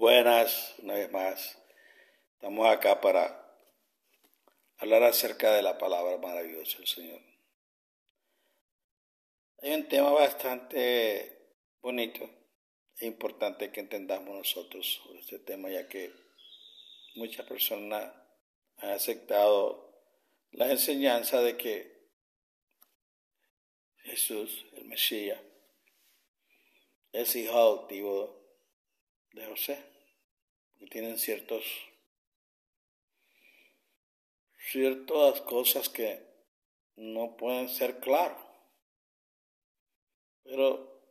Buenas, una vez más. Estamos acá para hablar acerca de la palabra maravillosa del Señor. Hay un tema bastante bonito e importante que entendamos nosotros sobre este tema, ya que muchas personas han aceptado la enseñanza de que Jesús, el Mesías, es hijo adoptivo de José, que tienen ciertas cosas que no pueden ser claras. Pero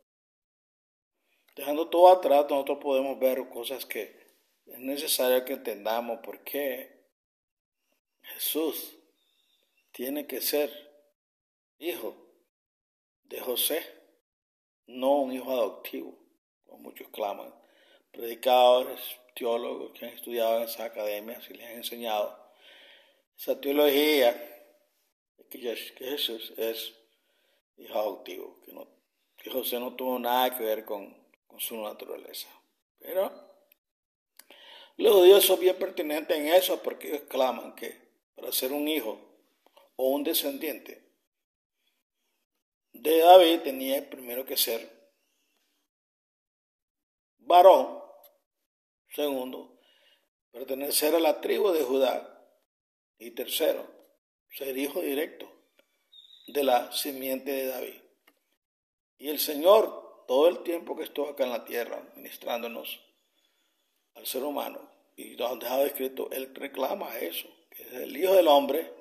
dejando todo atrás, nosotros podemos ver cosas que es necesario que entendamos por qué Jesús tiene que ser hijo de José, no un hijo adoptivo, como muchos claman. Predicadores, teólogos que han estudiado en esas academias y les han enseñado esa teología de que Jesús es hijo adoptivo, que José no tuvo nada que ver con su naturaleza. Pero los judíos son bien pertinentes en eso porque ellos claman que para ser un hijo o un descendiente de David tenía primero que ser varón, segundo, pertenecer a la tribu de Judá y tercero, ser hijo directo de la simiente de David. Y el Señor, todo el tiempo que estuvo acá en la tierra, ministrándonos al ser humano, y nos ha dejado escrito, Él reclama eso, que es el Hijo del Hombre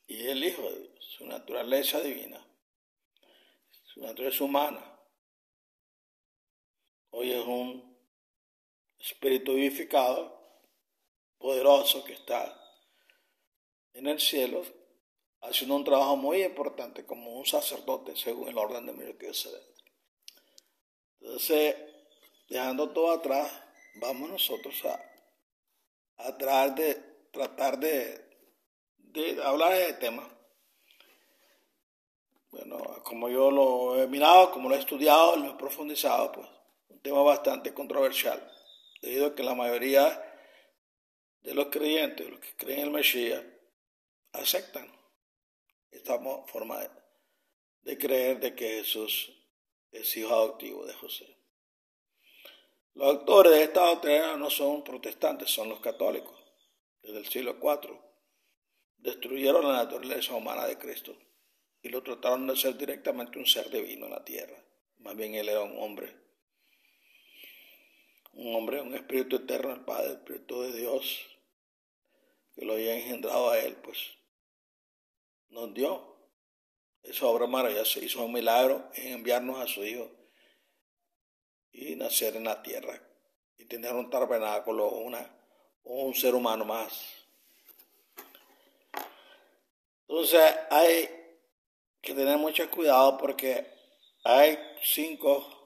y el Hijo de Dios, su naturaleza divina, su naturaleza humana. Hoy es un espíritu vivificado, poderoso, que está en el cielo, haciendo un trabajo muy importante como un sacerdote, según el orden de Melquisedec. Entonces, dejando todo atrás, vamos nosotros a tratar de hablar de este tema. Bueno, como yo lo he mirado, como lo he estudiado, lo he profundizado, pues un tema bastante controversial, debido a que la mayoría de los creyentes, los que creen en el Mesías, aceptan esta forma de creer de que Jesús es hijo adoptivo de José. Los autores de esta doctrina no son protestantes, son los católicos. Desde el siglo IV destruyeron la naturaleza humana de Cristo y lo trataron de ser directamente un ser divino en la tierra. Más bien él era un hombre, un espíritu eterno, el Padre, el Espíritu de Dios, que lo había engendrado a él, pues nos dio esa obra maravillosa, hizo un milagro en enviarnos a su Hijo y nacer en la tierra y tener un tabernáculo, un ser humano más. Entonces hay que tener mucho cuidado porque hay 5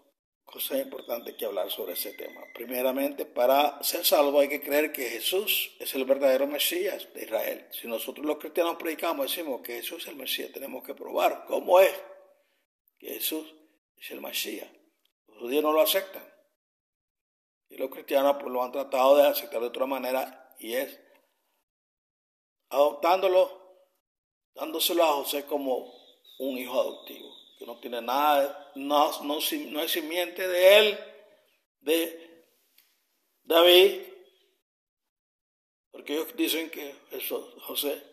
cosas importantes que hablar sobre ese tema. Primeramente, para ser salvo hay que creer que Jesús es el verdadero Mesías de Israel. Si nosotros los cristianos predicamos, decimos que Jesús es el Mesías, tenemos que probar cómo es que Jesús es el Mesías. Los judíos no lo aceptan y los cristianos pues lo han tratado de aceptar de otra manera, y es adoptándolo, dándoselo a José como un hijo adoptivo, que no tiene nada, no es simiente de él, de David, porque ellos dicen que José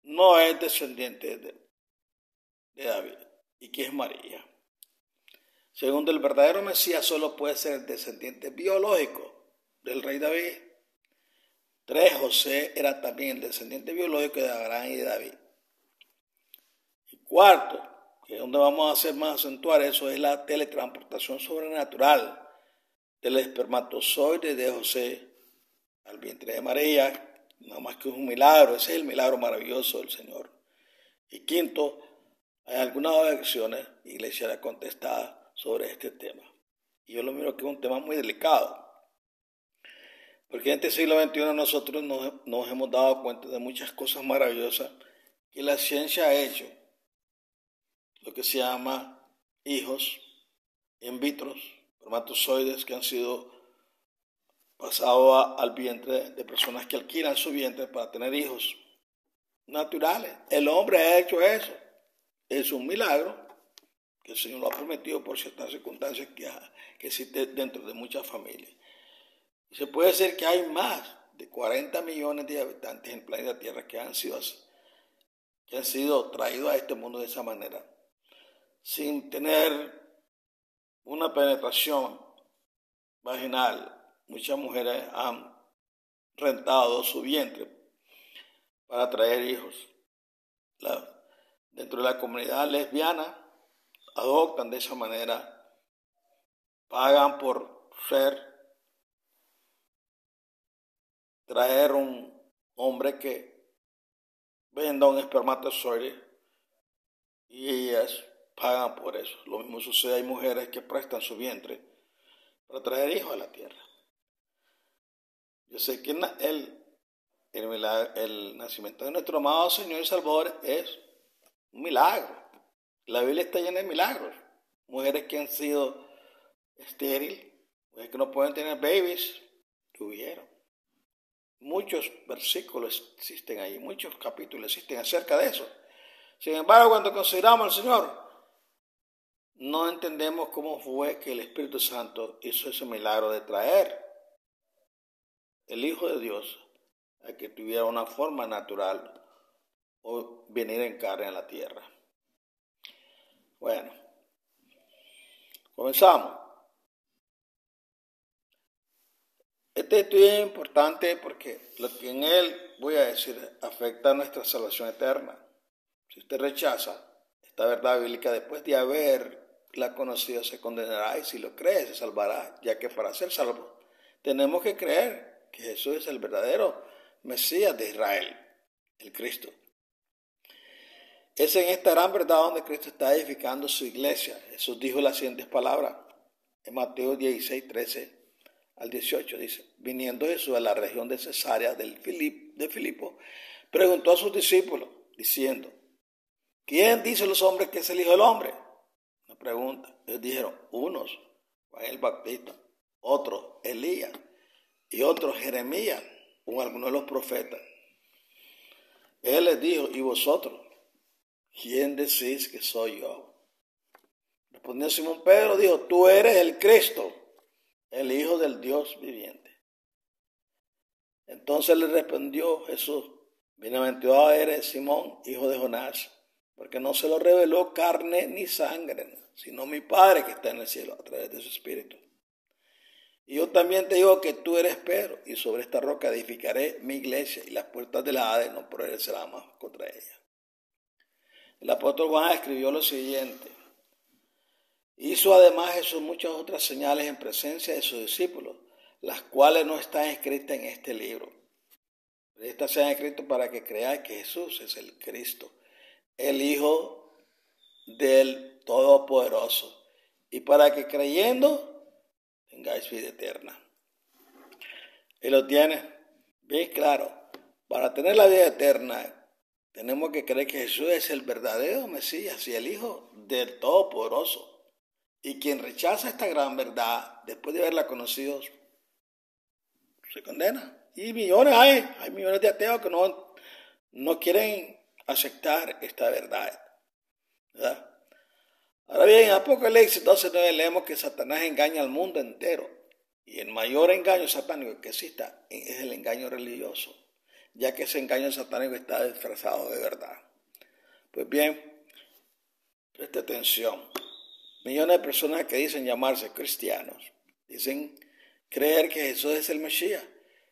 no es descendiente de David, y que es María. Segundo, el verdadero Mesías solo puede ser el descendiente biológico del rey David. 3, José era también el descendiente biológico de Abraham y de David. Y cuarto, que es donde vamos a hacer más acentuar eso, es la teletransportación sobrenatural del espermatozoide de José al vientre de María, nada más que es un milagro, ese es el milagro maravilloso del Señor. Y quinto, hay algunas objeciones iglesias contestadas sobre este tema. Y yo lo miro que es un tema muy delicado, porque en este siglo XXI nosotros nos hemos dado cuenta de muchas cosas maravillosas que la ciencia ha hecho, lo que se llama hijos in vitro, espermatozoides que han sido pasados al vientre de personas que alquilan su vientre para tener hijos naturales. El hombre ha hecho eso. Es un milagro que el Señor lo ha permitido por ciertas circunstancias que existen dentro de muchas familias. Y se puede decir que hay más de 40 millones de habitantes en el planeta Tierra que han sido traídos a este mundo de esa manera, sin tener una penetración vaginal. Muchas mujeres han rentado su vientre para traer hijos. Dentro de la comunidad lesbiana adoptan de esa manera, pagan por traer un hombre que venda un espermatozoide y ellas pagan por eso. Lo mismo sucede, hay mujeres que prestan su vientre para traer hijos a la tierra. Yo sé que el nacimiento de nuestro amado Señor y Salvador es un milagro. La Biblia está llena de milagros. Mujeres que han sido estériles, mujeres que no pueden tener babies, tuvieron. Muchos versículos existen ahí, muchos capítulos existen acerca de eso. Sin embargo, cuando consideramos al Señor, no entendemos cómo fue que el Espíritu Santo hizo ese milagro de traer el Hijo de Dios a que tuviera una forma natural o venir en carne a la tierra. Bueno, comenzamos. Este estudio es importante porque lo que en él voy a decir afecta a nuestra salvación eterna. Si usted rechaza esta verdad bíblica después de haberla conocido, se condenará, y si lo cree, se salvará, ya que para ser salvo tenemos que creer que Jesús es el verdadero Mesías de Israel, el Cristo. Es en esta gran verdad donde Cristo está edificando su iglesia. Jesús dijo las siguientes palabras en Mateo 16, 13 al 18. Dice: viniendo Jesús a la región de Cesarea de Filipo, preguntó a sus discípulos, diciendo: ¿quién dicen los hombres que es el Hijo del Hombre? Una pregunta. Ellos dijeron: unos, Juan el Bautista, otros, Elías, y otros, Jeremías, o alguno de los profetas. Él les dijo: ¿y vosotros? ¿Quién decís que soy yo? Respondió Simón Pedro, dijo: tú eres el Cristo, el Hijo del Dios viviente. Entonces le respondió Jesús: bienaventurado eres, Simón, hijo de Jonás, porque no se lo reveló carne ni sangre, sino mi Padre que está en el cielo a través de su Espíritu. Y yo también te digo que tú eres Pedro, y sobre esta roca edificaré mi iglesia, y las puertas de la Hades no prevalecerán más contra ella. El apóstol Juan escribió lo siguiente: hizo además Jesús muchas otras señales en presencia de sus discípulos, las cuales no están escritas en este libro. Pero estas se han escrito para que creáis que Jesús es el Cristo, el Hijo del Todopoderoso, y para que creyendo tengáis vida eterna. Y lo tiene bien claro. Para tener la vida eterna tenemos que creer que Jesús es el verdadero Mesías y el Hijo del Todopoderoso. Y quien rechaza esta gran verdad, después de haberla conocido, se condena. Y hay millones de ateos que no quieren aceptar esta verdad, ¿verdad? Ahora bien, en Apocalipsis 12:9 leemos que Satanás engaña al mundo entero. Y el mayor engaño satánico que exista es el engaño religioso, ya que ese engaño satánico está disfrazado de verdad. Pues bien, preste atención. Millones de personas que dicen llamarse cristianos, dicen creer que Jesús es el Mesías,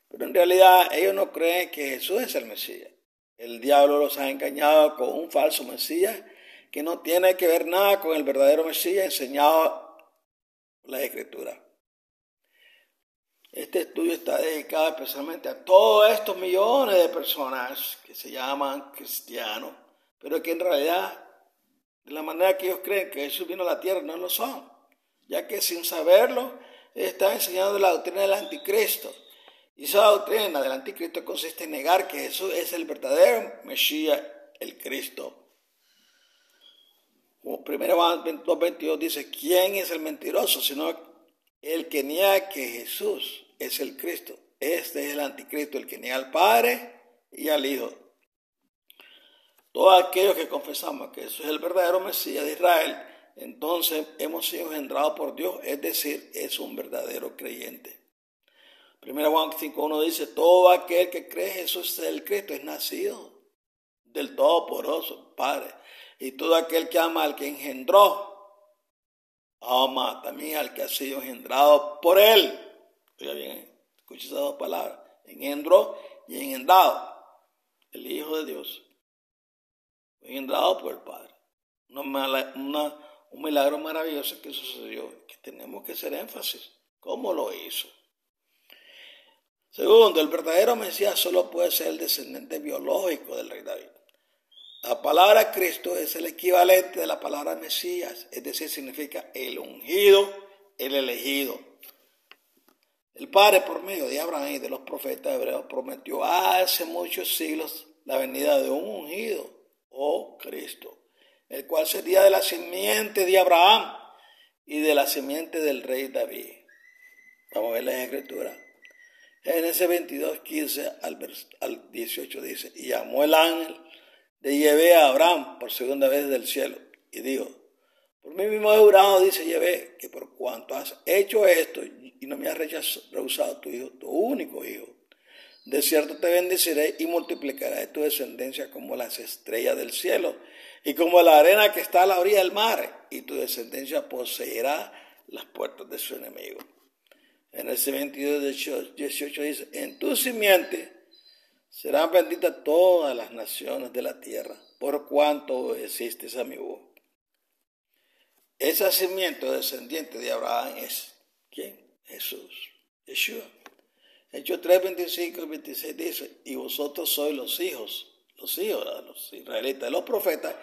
pero en realidad ellos no creen que Jesús es el Mesías. El diablo los ha engañado con un falso Mesías que no tiene que ver nada con el verdadero Mesías enseñado por la Escritura. Este estudio está dedicado especialmente a todos estos millones de personas que se llaman cristianos, pero que en realidad, de la manera que ellos creen que Jesús vino a la tierra, no lo son, ya que sin saberlo, están enseñando la doctrina del anticristo. Y esa doctrina del anticristo consiste en negar que Jesús es el verdadero Mesías, el Cristo. Como 1 Juan 2:22 dice: ¿quién es el mentiroso? Sino el que niega que Jesús es el Cristo. Este es el anticristo, el que niega al Padre y al Hijo. Todos aquellos que confesamos que Jesús es el verdadero Mesías de Israel, entonces hemos sido engendrados por Dios, es decir, es un verdadero creyente. 1 Juan 5:1 dice, todo aquel que cree Jesús es el Cristo es nacido del Todopoderoso Padre. Y todo aquel que ama al que engendró, ama también al que ha sido engendrado por él. Oiga bien, escucha esas dos palabras, engendró y engendrado. El Hijo de Dios, engendrado por el Padre. Un milagro maravilloso que sucedió, que tenemos que hacer énfasis. ¿Cómo lo hizo? Segundo, el verdadero Mesías solo puede ser el descendiente biológico del rey David. La palabra Cristo es el equivalente de la palabra Mesías, es decir, significa el ungido, el elegido. El Padre, por medio de Abraham y de los profetas hebreos, prometió hace muchos siglos la venida de un ungido, o Cristo, el cual sería de la simiente de Abraham y de la simiente del rey David. Vamos a ver las escrituras. Génesis 22, 15 al 18 dice, y llamó el ángel de Yahvé a Abraham por segunda vez del cielo, y dijo, por mí mismo he jurado, dice Yahvé, que por cuanto has hecho esto y no me has rehusado tu hijo, tu único hijo, de cierto te bendeciré y multiplicaré tu descendencia como las estrellas del cielo y como la arena que está a la orilla del mar, y tu descendencia poseerá las puertas de su enemigo. En el 22, 18 dice, en tu simiente serán benditas todas las naciones de la tierra, por cuanto obedeciste a mi voz. Esa simiente descendiente de Abraham es, ¿quién? Jesús, Yeshua. Hechos 3, 25 y 26 dice, y vosotros sois los hijos de los israelitas, de los profetas,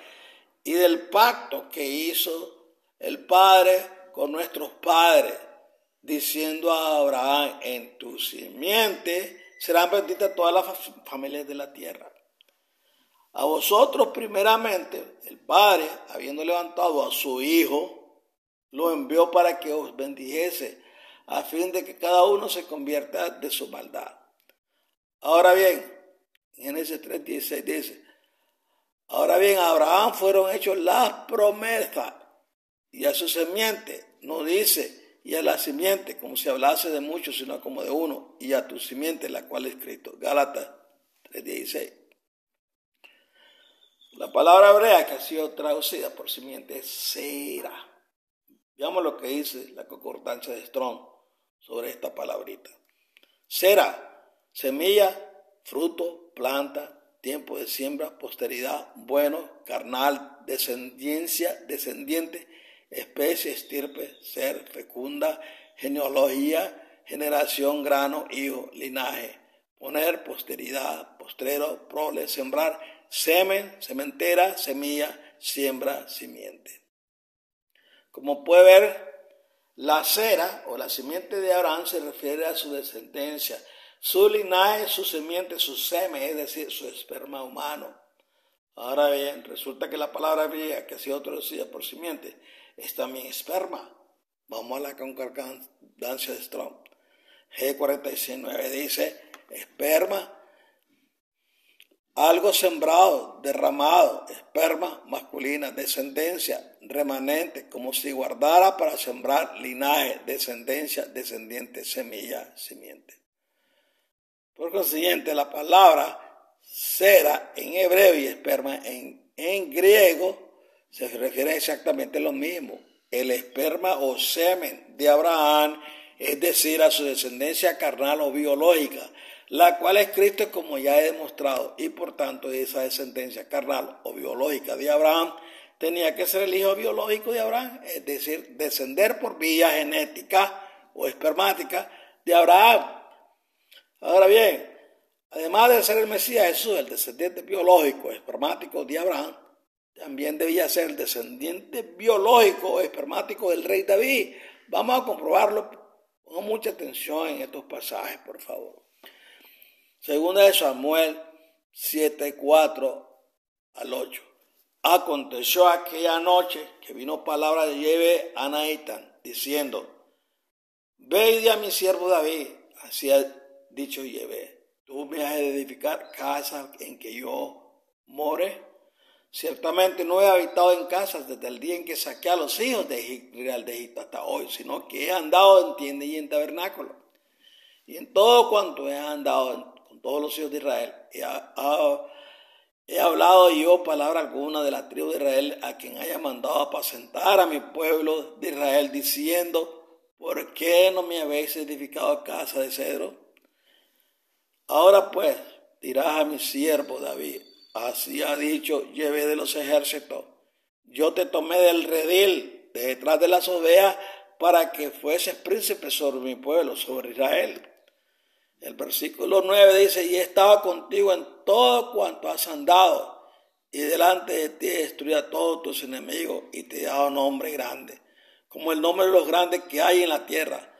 y del pacto que hizo el Padre con nuestros padres, diciendo a Abraham, en tu simiente serán benditas todas las familias de la tierra. A vosotros primeramente, el Padre, habiendo levantado a su Hijo, lo envió para que os bendijese, a fin de que cada uno se convierta de su maldad. Ahora bien, en Génesis 3:16 dice, ahora bien, a Abraham fueron hechas las promesas, y a su simiente, no dice, y a la simiente, como si hablase de muchos, sino como de uno, y a tu simiente, la cual es Cristo. Gálatas 3:16. La palabra hebrea que ha sido traducida por simiente es Sera. Veamos lo que dice la concordancia de Strong sobre esta palabrita. Sera, semilla, fruto, planta, tiempo de siembra, posteridad, bueno, carnal, descendencia, descendiente, especie, estirpe, ser, fecunda, genealogía, generación, grano, hijo, linaje, poner, posteridad, postrero, prole, sembrar, semen, sementera, semilla, siembra, simiente. Como puede ver, la cera o la simiente de Abraham se refiere a su descendencia, su linaje, su simiente, su semen, es decir, su esperma humano. Ahora bien, resulta que la palabra griega que ha sido traducida por simiente es también esperma. Vamos a la concordancia de Strong. G46.9 dice, esperma, algo sembrado, derramado, esperma masculina, descendencia, remanente, como si guardara para sembrar linaje, descendencia, descendiente, semilla, simiente. Por consiguiente, la palabra cera en hebreo y esperma en griego se refiere exactamente a lo mismo. El esperma o semen de Abraham, es decir, a su descendencia carnal o biológica, la cual es Cristo, como ya he demostrado, y por tanto esa descendencia carnal o biológica de Abraham tenía que ser el hijo biológico de Abraham, es decir, descender por vía genética o espermática de Abraham. Ahora bien, además de ser el Mesías Jesús, el descendiente biológico espermático de Abraham, también debía ser el descendiente biológico o espermático del rey David. Vamos a comprobarlo. Pongan mucha atención en estos pasajes, por favor. Segunda de Samuel 7:4 al 8. Aconteció aquella noche que vino palabra de Yahvé a Natán, diciendo, ve y di a mi siervo David, así ha dicho Yahvé, tú me has de edificar casa en que yo more. Ciertamente no he habitado en casas desde el día en que saqué a los hijos de Israel de Egipto hasta hoy, sino que he andado en tienda y en tabernáculo. Y en todo cuanto he andado con todos los hijos de Israel, he hablado yo palabra alguna de la tribu de Israel a quien haya mandado a apacentar a mi pueblo de Israel, diciendo, ¿por qué no me habéis edificado casa de cedro? Ahora pues dirás a mi siervo David, así ha dicho Yahvé de los ejércitos, yo te tomé del redil, de detrás de las ovejas, para que fueses príncipe sobre mi pueblo, sobre Israel. El versículo 9 dice, y he estado contigo en todo cuanto has andado, y delante de ti he destruido a todos tus enemigos, y te he dado nombre grande, como el nombre de los grandes que hay en la tierra.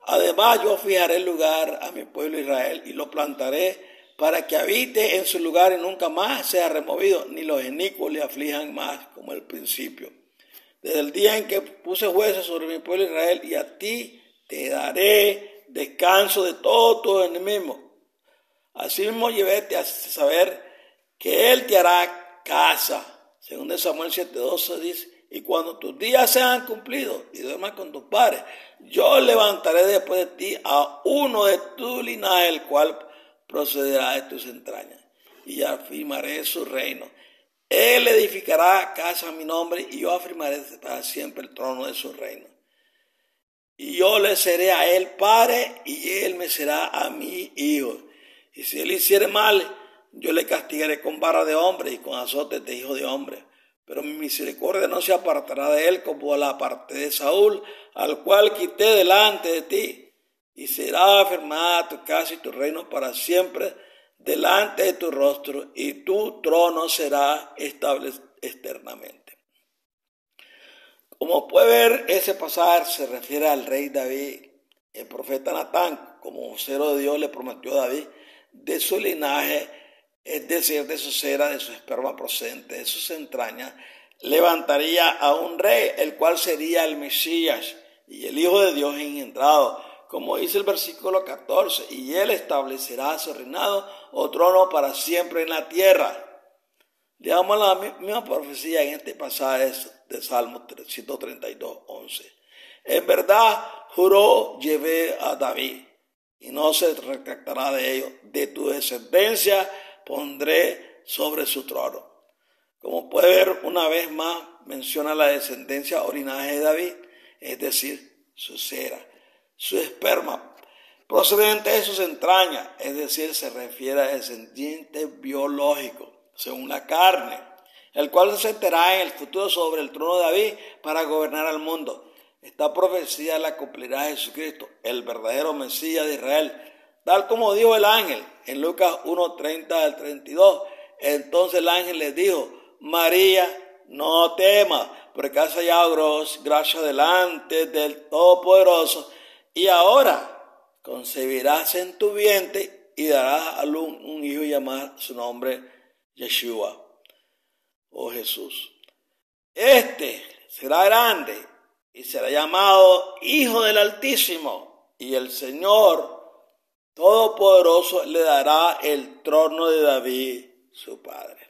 Además yo fijaré el lugar a mi pueblo Israel, y lo plantaré para que habite en su lugar y nunca más sea removido, ni los inicuos le aflijan más como el principio. Desde el día en que puse jueces sobre mi pueblo Israel, y a ti te daré descanso de todos tus enemigos. Asimismo, llévete a saber que él te hará casa. Según de Samuel 7:12 dice, y cuando tus días sean cumplidos y duermas con tus padres, yo levantaré después de ti a uno de tu linaje, el cual procederá de tus entrañas, y afirmaré su reino. Él edificará casa a mi nombre, y yo afirmaré para siempre el trono de su reino. Y yo le seré a él padre, y él me será a mí hijo. Y si él hiciere mal, yo le castigaré con vara de hombre y con azotes de hijo de hombre. Pero mi misericordia no se apartará de él como la aparté de Saúl, al cual quité delante de ti. Y será afirmada tu casa y tu reino para siempre delante de tu rostro, y tu trono será estable eternamente. Como puede ver, ese pasaje se refiere al rey David. El profeta Natán, como vocero de Dios, le prometió a David de su linaje, es decir, de su cera, de su esperma procedente, de sus entrañas, levantaría a un rey, el cual sería el Mesías y el Hijo de Dios engendrado, como dice el versículo 14, y él establecerá su reinado o trono para siempre en la tierra. Leamos la misma profecía en este pasaje de Salmo 132:11. En verdad juró Yahvé a David, y no se retractará de ello. De tu descendencia pondré sobre su trono. Como puede ver, una vez más menciona la descendencia o linaje de David, es decir, su cera, su esperma, procedente de sus entrañas, es decir, se refiere a descendiente biológico, según la carne, el cual se sentará en el futuro sobre el trono de David para gobernar al mundo. Esta profecía la cumplirá Jesucristo, el verdadero Mesías de Israel, tal como dijo el ángel en Lucas 1:30-32. Entonces el ángel les dijo, María, no temas, porque has hallado gracia delante del Todopoderoso, y ahora concebirás en tu vientre y darás a luz un hijo y llamar su nombre Yeshua, o Jesús. Este será grande y será llamado Hijo del Altísimo, y el Señor Todopoderoso le dará el trono de David, su padre.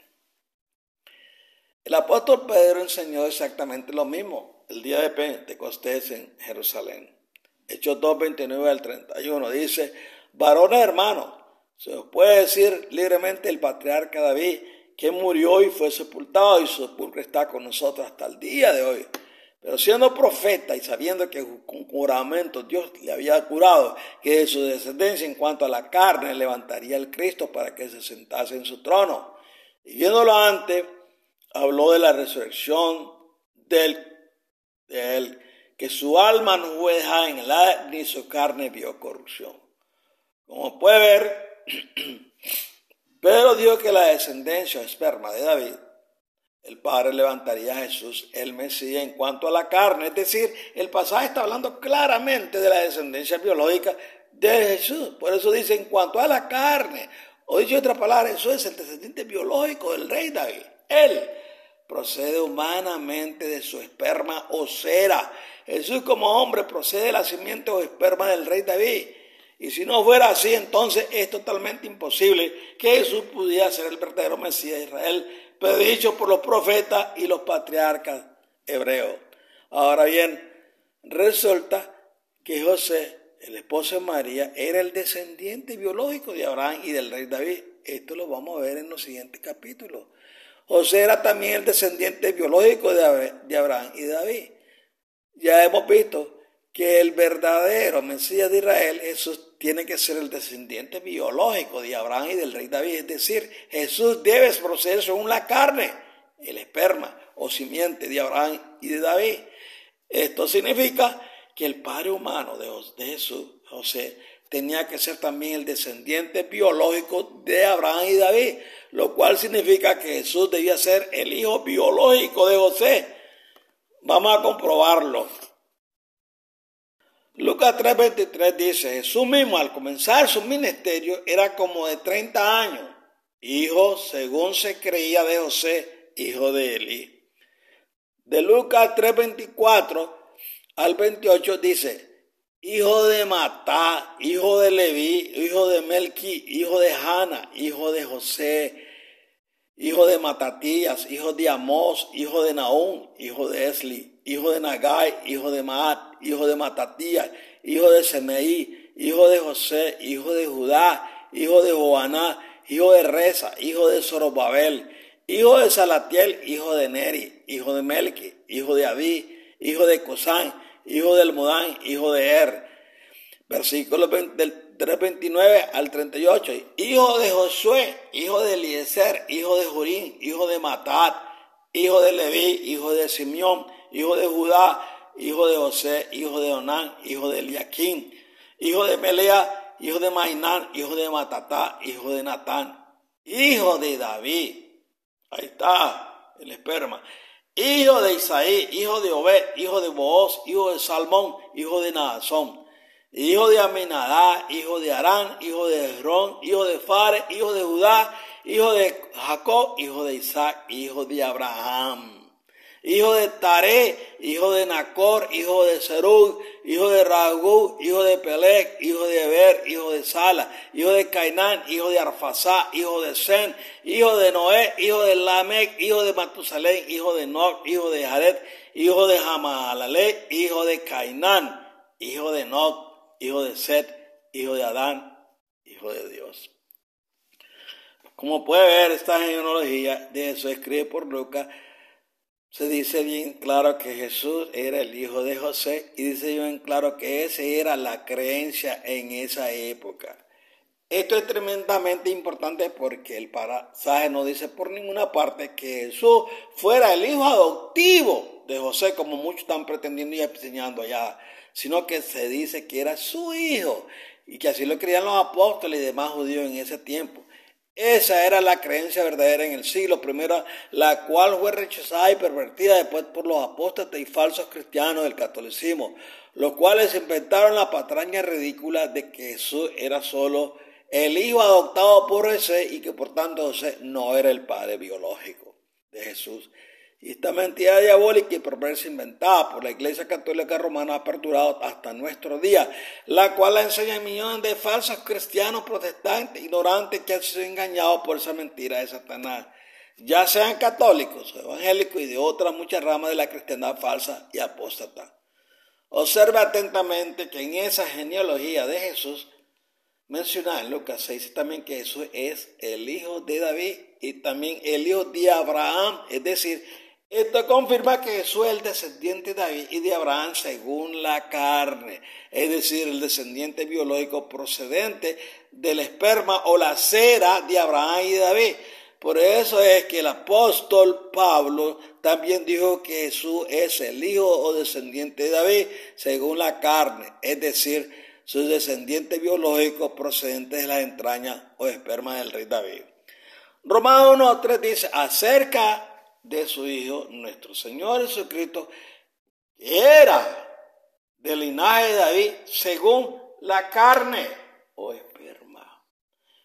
El apóstol Pedro enseñó exactamente lo mismo el día de Pentecostés en Jerusalén. Hechos 2:29-31 dice, varones hermanos, se os puede decir libremente el patriarca David, que murió y fue sepultado, y su sepulcro está con nosotros hasta el día de hoy. Pero siendo profeta y sabiendo que con juramento Dios le había jurado que de su descendencia en cuanto a la carne levantaría el Cristo para que se sentase en su trono. Y viéndolo antes, habló de la resurrección de él, que su alma no fue dejada en el Hades, ni su carne vio corrupción. Como puede ver, Pedro dijo que la descendencia o esperma de David, el Padre levantaría a Jesús, el Mesías, en cuanto a la carne. Es decir, el pasaje está hablando claramente de la descendencia biológica de Jesús. Por eso dice, en cuanto a la carne, o dicho otra palabra, Jesús es el descendiente biológico del rey David. Él procede humanamente de su esperma o cera, Jesús como hombre procede de la simiente o esperma del rey David. Y si no fuera así, entonces es totalmente imposible que Jesús pudiera ser el verdadero Mesías de Israel, predicho por los profetas y los patriarcas hebreos. Ahora bien, resulta que José, el esposo de María, era el descendiente biológico de Abraham y del rey David. Esto lo vamos a ver en los siguientes capítulos. José era también el descendiente biológico de Abraham y de David. Ya hemos visto que el verdadero Mesías de Israel, Jesús, tiene que ser el descendiente biológico de Abraham y del rey David. Es decir, Jesús debe proceder según la carne, el esperma o simiente de Abraham y de David. Esto significa que el padre humano de Jesús, José, tenía que ser también el descendiente biológico de Abraham y David, lo cual significa que Jesús debía ser el hijo biológico de José. Vamos a comprobarlo. Lucas 3:23 dice, Jesús mismo al comenzar su ministerio era como de 30 años, hijo según se creía de José, hijo de Eli. De Lucas 3:24 al 28 dice, hijo de Matá, hijo de Leví, hijo de Melqui, hijo de Jana, hijo de José, hijo de Matatías, hijo de Amós, hijo de Nahum, hijo de Esli, hijo de Nagai, hijo de Maat, hijo de Matatías, hijo de Semeí, hijo de José, hijo de Judá, hijo de Joaná, hijo de Reza, hijo de Zorobabel, hijo de Salatiel, hijo de Neri, hijo de Melqui, hijo de Abí, hijo de Cosán, hijo del Modán, hijo de Er. Versículos del 3:29 al 38. Hijo de Josué, hijo de Eliezer, hijo de Jorín, hijo de Matat, hijo de Leví, hijo de Simeón, hijo de Judá, hijo de José, hijo de Onán, hijo de Eliaquín, hijo de Melea, hijo de Mainán, hijo de Matatá, hijo de Natán, hijo de David. Ahí está el esperma. Hijo de Isaí, hijo de Obed, hijo de Booz, hijo de Salmón, hijo de Naasón, hijo de Aminadá, hijo de Arán, hijo de Hezrón, hijo de Fares, hijo de Judá, hijo de Jacob, hijo de Isaac, hijo de Abraham, hijo de Taré, hijo de Nacor, hijo de Serug, hijo de Ragú, hijo de Pelec, hijo de Eber, hijo de Sala, hijo de Cainán, hijo de Arfasá, hijo de Sen, hijo de Noé, hijo de Lamec, hijo de Matusalén, hijo de Enoc, hijo de Jared, hijo de Jamalalel, hijo de Cainán, hijo de Enoc, hijo de Set, hijo de Adán, hijo de Dios. Como puede ver, esta genealogía de Jesús escribe por Lucas. Se dice bien claro que Jesús era el hijo de José y dice bien claro que esa era la creencia en esa época. Esto es tremendamente importante porque el pasaje no dice por ninguna parte que Jesús fuera el hijo adoptivo de José, como muchos están pretendiendo y enseñando allá, sino que se dice que era su hijo y que así lo creían los apóstoles y demás judíos en ese tiempo. Esa era la creencia verdadera en el siglo I, la cual fue rechazada y pervertida después por los apóstatas y falsos cristianos del catolicismo, los cuales inventaron la patraña ridícula de que Jesús era solo el hijo adoptado por José y que por tanto José no era el padre biológico de Jesús. Y esta mentira diabólica y perversa inventada por la Iglesia Católica Romana ha perdurado hasta nuestro día, la cual la enseñan millones de falsos cristianos protestantes, ignorantes que han sido engañados por esa mentira de Satanás, ya sean católicos o evangélicos y de otras muchas ramas de la cristiandad falsa y apóstata. Observa atentamente que en esa genealogía de Jesús mencionada en Lucas 6 dice también que Jesús es el hijo de David y también el hijo de Abraham, es decir, esto confirma que Jesús es el descendiente de David y de Abraham según la carne, es decir, el descendiente biológico procedente del esperma o la cera de Abraham y de David. Por eso es que el apóstol Pablo también dijo que Jesús es el hijo o descendiente de David según la carne, es decir, su descendiente biológico procedente de las entrañas o esperma del rey David. Romanos 1:3 dice acerca de su Hijo, nuestro Señor Jesucristo, que era del linaje de David según la carne o esperma.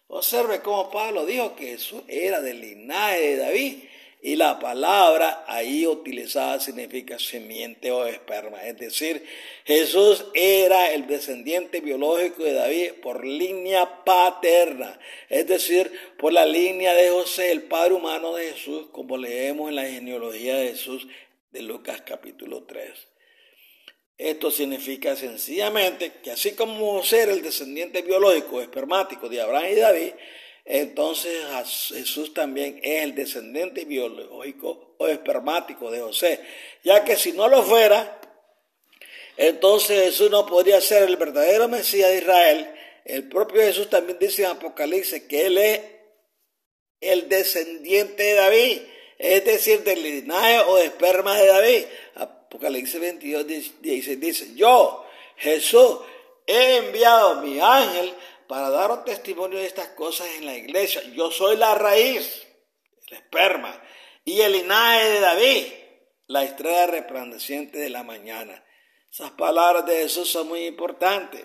Observe cómo Pablo dijo que Jesús era del linaje de David Y la palabra ahí utilizada significa simiente o esperma. Es decir, Jesús era el descendiente biológico de David por línea paterna. Es decir, por la línea de José, el padre humano de Jesús, como leemos en la genealogía de Jesús de Lucas capítulo 3. Esto significa sencillamente que así como José era el descendiente biológico o espermático de Abraham y David, entonces Jesús también es el descendiente biológico o espermático de José, ya que si no lo fuera, entonces Jesús no podría ser el verdadero Mesías de Israel. El propio Jesús también dice en Apocalipsis que Él es el descendiente de David, es decir, del linaje o de esperma de David. Apocalipsis 22, 16 dice, yo, Jesús, he enviado mi ángel para daros testimonio de estas cosas en la iglesia. Yo soy la raíz, el esperma, y el linaje de David, la estrella resplandeciente de la mañana. Esas palabras de Jesús son muy importantes.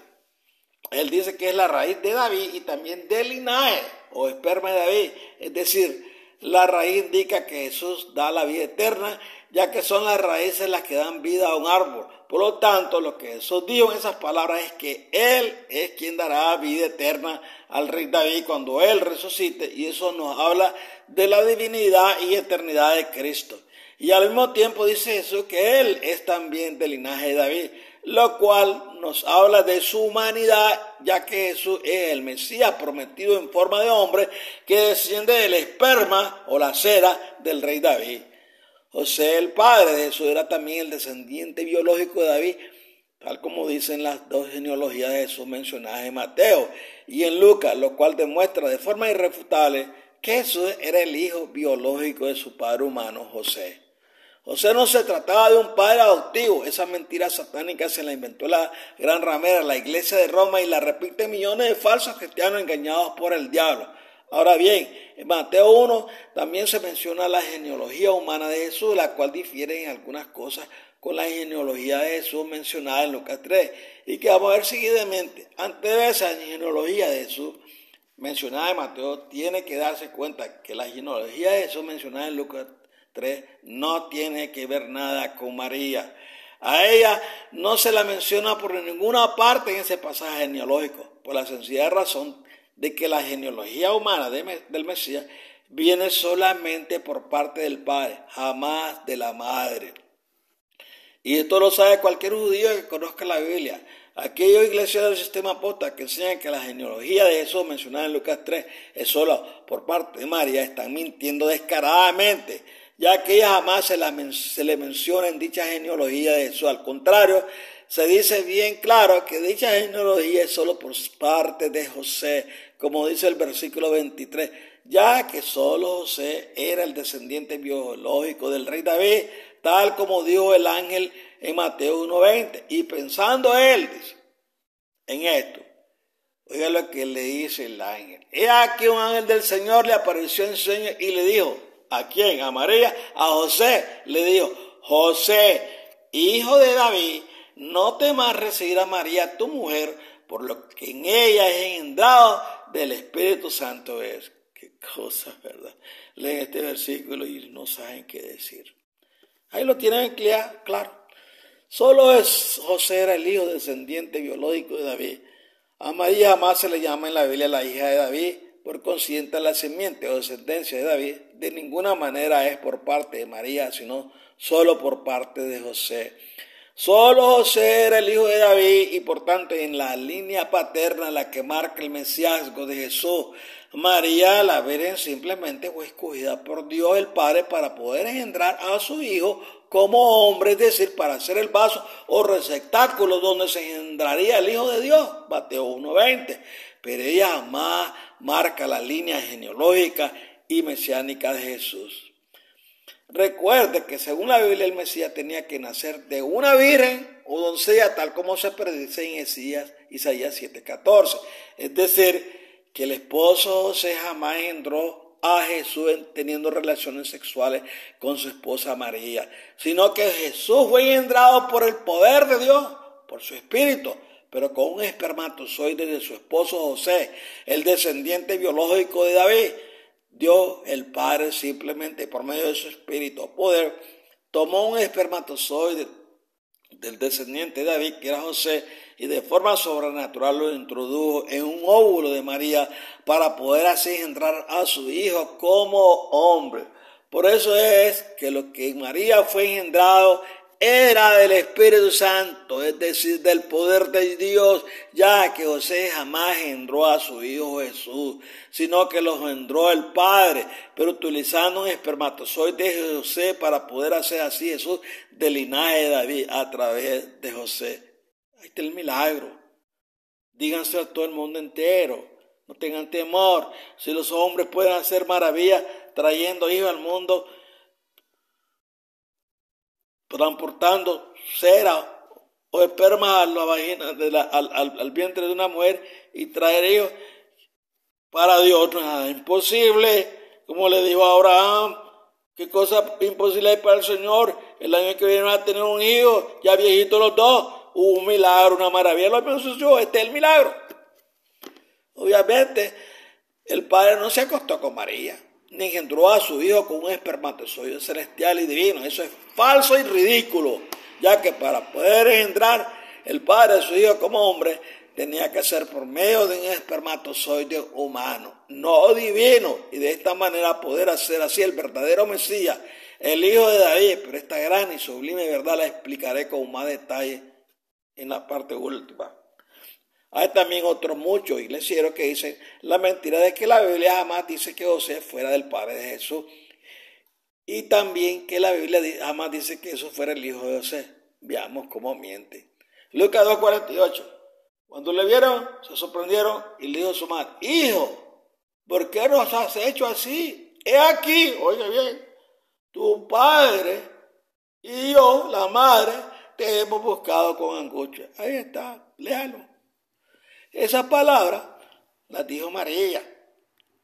Él dice que es la raíz de David y también del linaje o esperma de David. Es decir, la raíz indica que Jesús da la vida eterna, ya que son las raíces las que dan vida a un árbol. Por lo tanto, lo que Jesús dijo en esas palabras es que Él es quien dará vida eterna al rey David cuando Él resucite, y eso nos habla de la divinidad y eternidad de Cristo. Y al mismo tiempo dice Jesús que Él es también del linaje de David, lo cual nos habla de su humanidad, ya que Jesús es el Mesías prometido en forma de hombre que desciende del esperma o la cera del rey David. José, el padre de Jesús, era también el descendiente biológico de David, tal como dicen las dos genealogías de Jesús mencionadas en Mateo y en Lucas, lo cual demuestra de forma irrefutable que Jesús era el hijo biológico de su padre humano, José. José no se trataba de un padre adoptivo. Esa mentira satánica se la inventó la gran ramera, la iglesia de Roma, y la repiten millones de falsos cristianos engañados por el diablo. Ahora bien, en Mateo 1 también se menciona la genealogía humana de Jesús, la cual difiere en algunas cosas con la genealogía de Jesús mencionada en Lucas 3, y que vamos a ver seguidamente. Antes de esa genealogía de Jesús mencionada en Mateo, tiene que darse cuenta que la genealogía de Jesús mencionada en Lucas 3 no tiene que ver nada con María. A ella no se la menciona por ninguna parte en ese pasaje genealógico, por la sencilla razón de que la genealogía humana del Mesías viene solamente por parte del Padre, jamás de la Madre. Y esto lo sabe cualquier judío que conozca la Biblia. Aquellos iglesias del sistema apóstata que enseñan que la genealogía de Jesús mencionada en Lucas 3 es solo por parte de María están mintiendo descaradamente, ya que ella jamás se le menciona en dicha genealogía de Jesús. Al contrario, se dice bien claro que dicha genealogía es solo por parte de José, como dice el versículo 23, ya que solo José era el descendiente biológico del rey David, tal como dijo el ángel en Mateo 1:20. Y pensando él, dice, en esto, oiga lo que le dice el ángel. He aquí un ángel del Señor le apareció en sueño y le dijo, ¿a quién? A María, a José. Le dijo, José, hijo de David, no temas recibir a María tu mujer, por lo que en ella es engendrado del Espíritu Santo. Es qué cosa, ¿verdad? Leen este versículo y no saben qué decir. Ahí lo tienen claro. Solo José era el hijo descendiente biológico de David. A María jamás se le llama en la Biblia la hija de David, por consiguiente la simiente o descendencia de David de ninguna manera es por parte de María, sino solo por parte de José. Solo José era el hijo de David y por tanto en la línea paterna la que marca el mesiasgo de Jesús. María, la Virgen, simplemente fue escogida por Dios el Padre para poder engendrar a su hijo como hombre, es decir, para hacer el vaso o receptáculo donde se engendraría el Hijo de Dios, Mateo 1:20. Pero ella jamás marca la línea genealógica y mesiánica de Jesús. Recuerde que según la Biblia el Mesías tenía que nacer de una virgen o doncella, tal como se predice en Isaías 7:14. Es decir, que el esposo José jamás engendró a Jesús teniendo relaciones sexuales con su esposa María, sino que Jesús fue engendrado por el poder de Dios, por su espíritu, pero con un espermatozoide de su esposo José, el descendiente biológico de David. Dios, el Padre, simplemente por medio de su espíritu o poder, tomó un espermatozoide del descendiente de David, que era José, y de forma sobrenatural lo introdujo en un óvulo de María para poder así engendrar a su hijo como hombre. Por eso es que lo que en María fue engendrado era del Espíritu Santo, es decir, del poder de Dios, ya que José jamás engendró a su hijo Jesús, sino que lo engendró el Padre, pero utilizando un espermatozoide de José para poder hacer así Jesús del linaje de David a través de José. Ahí está el milagro. Díganselo a todo el mundo entero. No tengan temor. Si los hombres pueden hacer maravillas trayendo hijos al mundo, transportando cera o esperma a la vagina al vientre de una mujer y traer hijos, para Dios no es nada imposible. Como le dijo a Abraham, ¿qué cosa imposible hay para el Señor? El año que viene va a tener un hijo, ya viejitos los dos. Un milagro, una maravilla, lo mismo sucedió. Este es el milagro. Obviamente, el Padre no se acostó con María, ni engendró a su hijo con un espermatozoide celestial y divino. Eso es falso y ridículo, ya que para poder engendrar el Padre a su hijo como hombre, tenía que ser por medio de un espermatozoide humano, no divino, y de esta manera poder hacer así el verdadero Mesías, el hijo de David. Pero esta gran y sublime verdad la explicaré con más detalle en la parte última. Hay también otros muchos iglesieros que dicen la mentira de que la Biblia jamás dice que José fuera del padre de Jesús, y también que la Biblia jamás dice que Jesús fuera el hijo de José. Veamos cómo miente. Lucas 2:48. Cuando le vieron, se sorprendieron y le dijo a su madre: hijo, ¿por qué nos has hecho así? He aquí, oiga bien, tu padre y yo, la madre, te hemos buscado con angustia. Ahí está, léalo. Esa palabra la dijo María.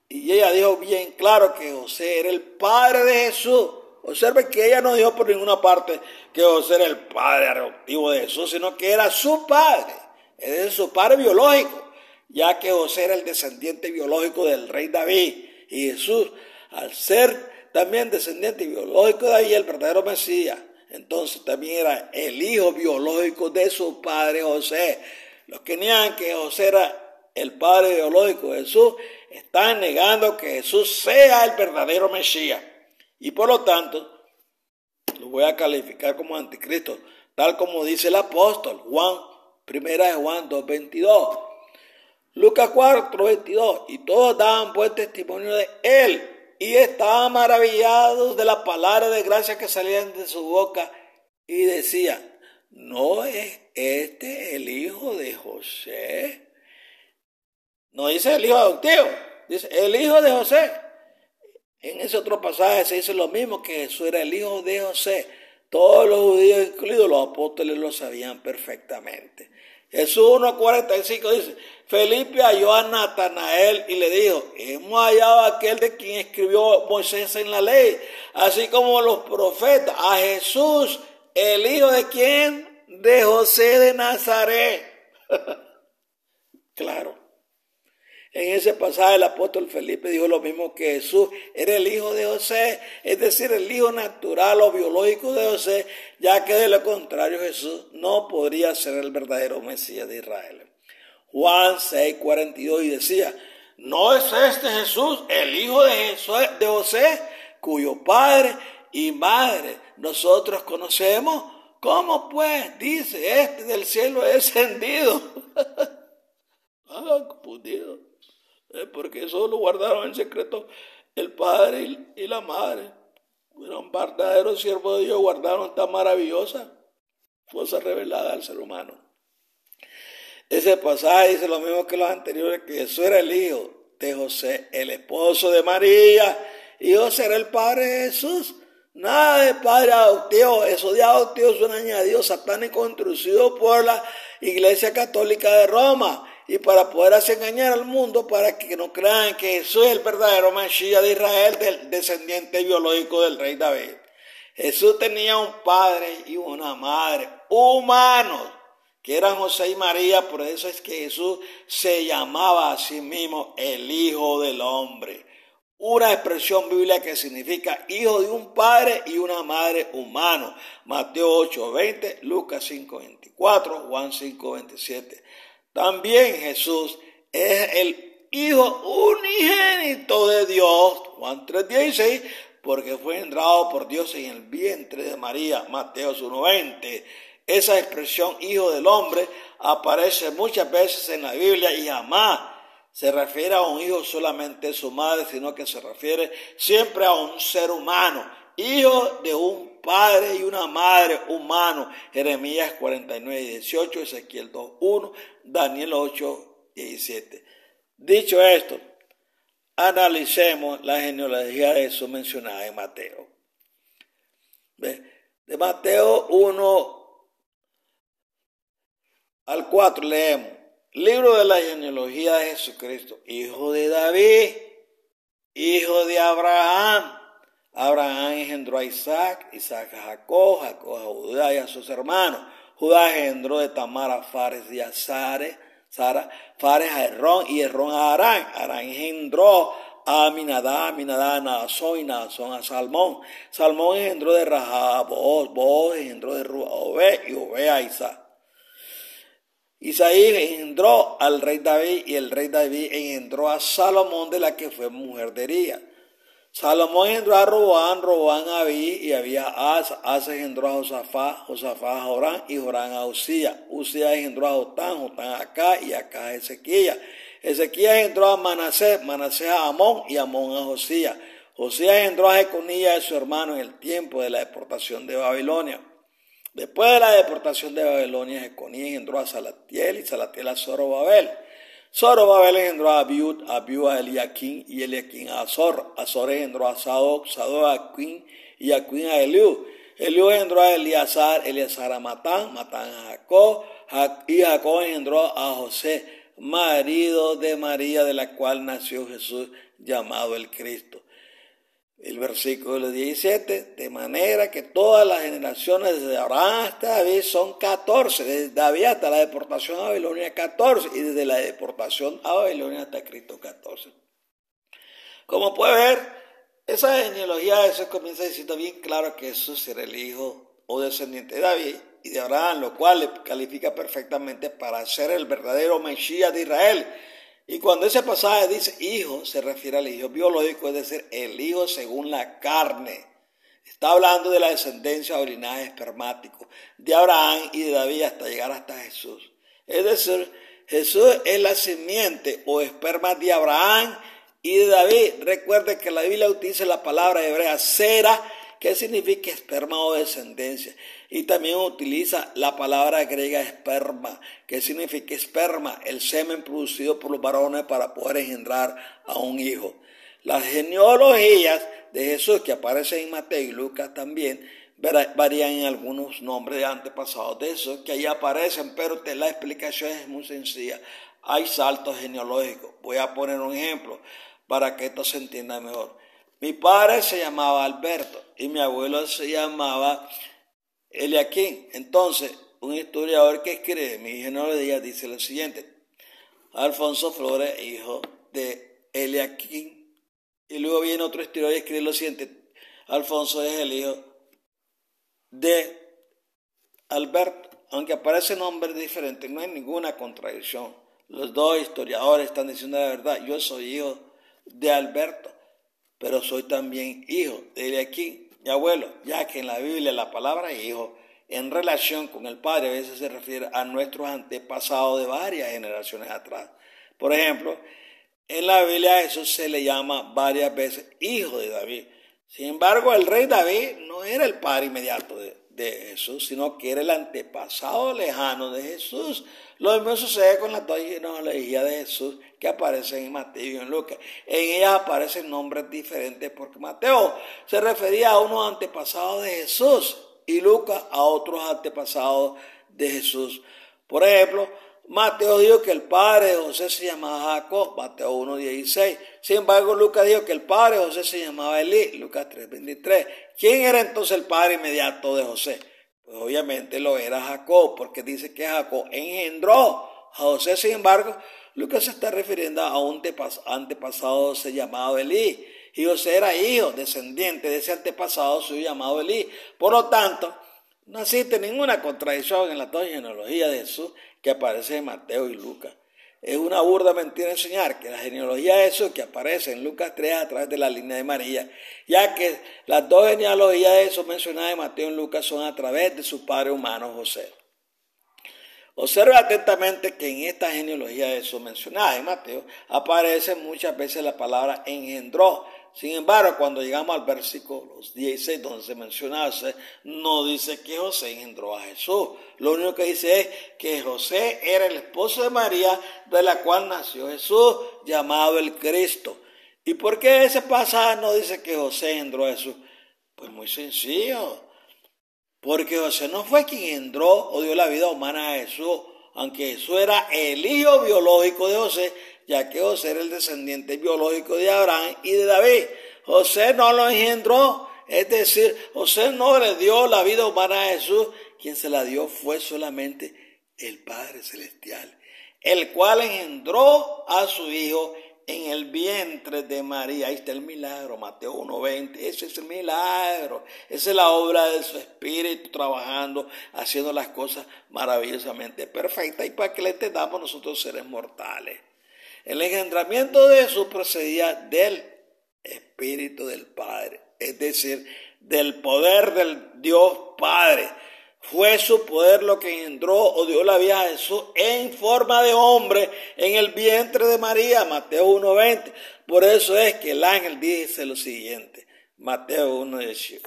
Y ella dijo bien claro que José era el padre de Jesús. Observe que ella no dijo por ninguna parte que José era el padre adoptivo de Jesús, sino que era su padre. Es su padre biológico, ya que José era el descendiente biológico del rey David. Y Jesús, al ser también descendiente biológico de David, el verdadero Mesías, entonces también era el hijo biológico de su padre José. Los que niegan que José era el padre biológico de Jesús están negando que Jesús sea el verdadero Mesías. Y por lo tanto, lo voy a calificar como anticristo, tal como dice el apóstol Juan, 1 Juan 2:22. Lucas 4:22. Y todos daban buen testimonio de él, y estaban maravillados de la palabra de gracia que salían de su boca, y decían: ¿no es este el hijo de José? No dice el hijo adoptivo, dice el hijo de José. En ese otro pasaje se dice lo mismo, que Jesús era el hijo de José. Todos los judíos, incluidos los apóstoles, lo sabían perfectamente. Jesús 1:45 dice: Felipe halló a Natanael y le dijo: hemos hallado a aquel de quien escribió Moisés en la ley, así como los profetas, a Jesús, el hijo de ¿quién? De José de Nazaret. Claro. En ese pasaje el apóstol Felipe dijo lo mismo, que Jesús era el hijo de José, es decir, el hijo natural o biológico de José, ya que de lo contrario Jesús no podría ser el verdadero Mesías de Israel. Juan 6:42 y decía: ¿no es este Jesús el hijo de José, cuyo padre y madre nosotros conocemos? ¿Cómo pues dice este del cielo es descendido? Confundido. Porque eso lo guardaron en secreto el padre y la madre. Fueron verdaderos siervos de Dios, guardaron esta maravillosa cosa revelada al ser humano. Ese pasaje dice lo mismo que los anteriores, que Jesús era el hijo de José, el esposo de María, y José era el padre de Jesús. Nada de padre adoptivo. Eso de adoptivo es un añadido satánico introducido por la Iglesia Católica de Roma, y para poder hacer engañar al mundo, para que no crean que Jesús es el verdadero Mesías de Israel, del descendiente biológico del rey David. Jesús tenía un padre y una madre humanos, que eran José y María. Por eso es que Jesús se llamaba a sí mismo el Hijo del Hombre. una expresión bíblica que significa hijo de un padre y una madre humano. Mateo 8:20, Lucas 5:24, Juan 5:27. También Jesús es el Hijo unigénito de Dios, Juan 3:16, porque fue engendrado por Dios en el vientre de María, Mateo 1:20. Esa expresión hijo del hombre aparece muchas veces en la Biblia y jamás se refiere a un hijo solamente de su madre, sino que se refiere siempre a un ser humano, hijo de un padre y una madre humano. Jeremías 49:18, Ezequiel 2:1, Daniel 8:17. Dicho esto, analicemos la genealogía de Jesús mencionada en Mateo. De Mateo 1 al 4 leemos: libro de la genealogía de Jesucristo, hijo de David, hijo de Abraham. Abraham engendró a Isaac, Isaac a Jacob, Jacob a Judá y a sus hermanos. Judá engendró de Tamar a Fares y a Sara, Fares a Herrón y Herrón a Arán. Arán engendró a Aminadab, Aminadab a Naasón y Naasón a Salmón. Salmón engendró de Rahab a Booz, Booz engendró de Ruth a Obed y Obed a Isaac. Isaí engendró al rey David y el rey David engendró a Salomón, de la que fue mujer de Uría. Salomón engendró a Roboam, Roboam a Abí y Abí a Asa. Asa engendró a Josafat, Josafat a Joram y Joram a Uzías. Uzías engendró a Jotam, Jotam a Acaz y Acaz a Ezequías. Ezequías engendró a Manasés, Manasés a Amón y Amón a Josías. Josías engendró a Jeconías de su hermano en el tiempo de la deportación de Babilonia. Después de la deportación de Babilonia, Jeconías engendró a Salatiel y Salatiel a Zorobabel. Zorobabel engendró a Abiud, Abiud a Eliaquín y Eliaquín a Azor. Azor engendró a Sadoc, Sadoc a Aquín y Aquín a Eliud. Eliud engendró a Eleazar, Eleazar a Matán, Matán a Jacob y Jacob engendró a José, marido de María, de la cual nació Jesús, llamado el Cristo. El versículo 17, de manera que todas las generaciones desde Abraham hasta David son 14, desde David hasta la deportación a Babilonia 14 y desde la deportación a Babilonia hasta Cristo 14. Como puede ver, esa genealogía de Jesús comienza diciendo bien claro que Jesús era el hijo o descendiente de David y de Abraham, lo cual le califica perfectamente para ser el verdadero Mesías de Israel. Y cuando ese pasaje dice hijo, se refiere al hijo biológico, es decir, el hijo según la carne. Está hablando de la descendencia o linaje espermático de Abraham y de David hasta llegar hasta Jesús. Es decir, Jesús es la simiente o esperma de Abraham y de David. Recuerden que la Biblia utiliza la palabra hebrea sera, que significa esperma o descendencia. Y también utiliza la palabra griega esperma, que significa esperma, el semen producido por los varones para poder engendrar a un hijo. Las genealogías de Jesús que aparecen en Mateo y Lucas también varían en algunos nombres de antepasados de Jesús que ahí aparecen, pero la explicación es muy sencilla. Hay saltos genealógicos. Voy a poner un ejemplo para que esto se entienda mejor. Mi padre se llamaba Alberto y mi abuelo se llamaba Eliaquín. Entonces, un historiador que escribe mi genealogía dice lo siguiente: Alfonso Flores, hijo de Eliaquín. Y luego viene otro historiador y escribe lo siguiente: Alfonso es el hijo de Alberto. Aunque aparecen nombres diferentes, no hay ninguna contradicción. Los dos historiadores están diciendo la verdad. Yo soy hijo de Alberto, pero soy también hijo de Eliaquín, mi abuelo, ya que en la Biblia la palabra hijo en relación con el padre a veces se refiere a nuestros antepasados de varias generaciones atrás. Por ejemplo, en la Biblia a Jesús se le llama varias veces hijo de David. Sin embargo, el rey David no era el padre inmediato de Jesús, sino que era el antepasado lejano de Jesús. Lo mismo sucede con las dos genealogías de Jesús que aparecen en Mateo y en Lucas. En ellas aparecen nombres diferentes porque Mateo se refería a unos antepasados de Jesús y Lucas a otros antepasados de Jesús. Por ejemplo, Mateo dijo que el padre de José se llamaba Jacob, Mateo 1:16. Sin embargo, Lucas dijo que el padre de José se llamaba Elí, Lucas 3:23. ¿Quién era entonces el padre inmediato de José? Pues obviamente lo era Jacob, porque dice que Jacob engendró a José. Sin embargo, Lucas se está refiriendo a un antepasado de José llamado Elí. y José era hijo, descendiente de ese antepasado suyo llamado Elí. Por lo tanto, no existe ninguna contradicción en las dos genealogías de Jesús que aparece en Mateo y Lucas. Es una burda mentira enseñar que la genealogía de Jesús que aparece en Lucas 3 a través de la línea de María, ya que las dos genealogías de Jesús mencionadas en Mateo y Lucas son a través de su padre humano José. Observe atentamente que en esta genealogía de Jesús mencionada en Mateo aparece muchas veces la palabra engendró. Sin embargo, cuando llegamos al versículo 16 donde se menciona a José, no dice que José engendró a Jesús. Lo único que dice es que José era el esposo de María, de la cual nació Jesús, llamado el Cristo. ¿Y por qué ese pasaje no dice que José engendró a Jesús? Pues muy sencillo. Porque José no fue quien engendró o dio la vida humana a Jesús, aunque Jesús era el hijo biológico de José, ya que José era el descendiente biológico de Abraham y de David. José no lo engendró, es decir, José no le dio la vida humana a Jesús, quien se la dio fue solamente el Padre Celestial, el cual engendró a su hijo en el vientre de María. Ahí está el milagro, Mateo 1:20, ese es el milagro, esa es la obra de su Espíritu trabajando, haciendo las cosas maravillosamente perfectas y para que le entendamos nosotros seres mortales. El engendramiento de Jesús procedía del Espíritu del Padre, es decir, del poder del Dios Padre. Fue su poder lo que engendró o dio la vida a Jesús en forma de hombre en el vientre de María, Mateo 1:20. Por eso es que el ángel dice lo siguiente, Mateo 1:18.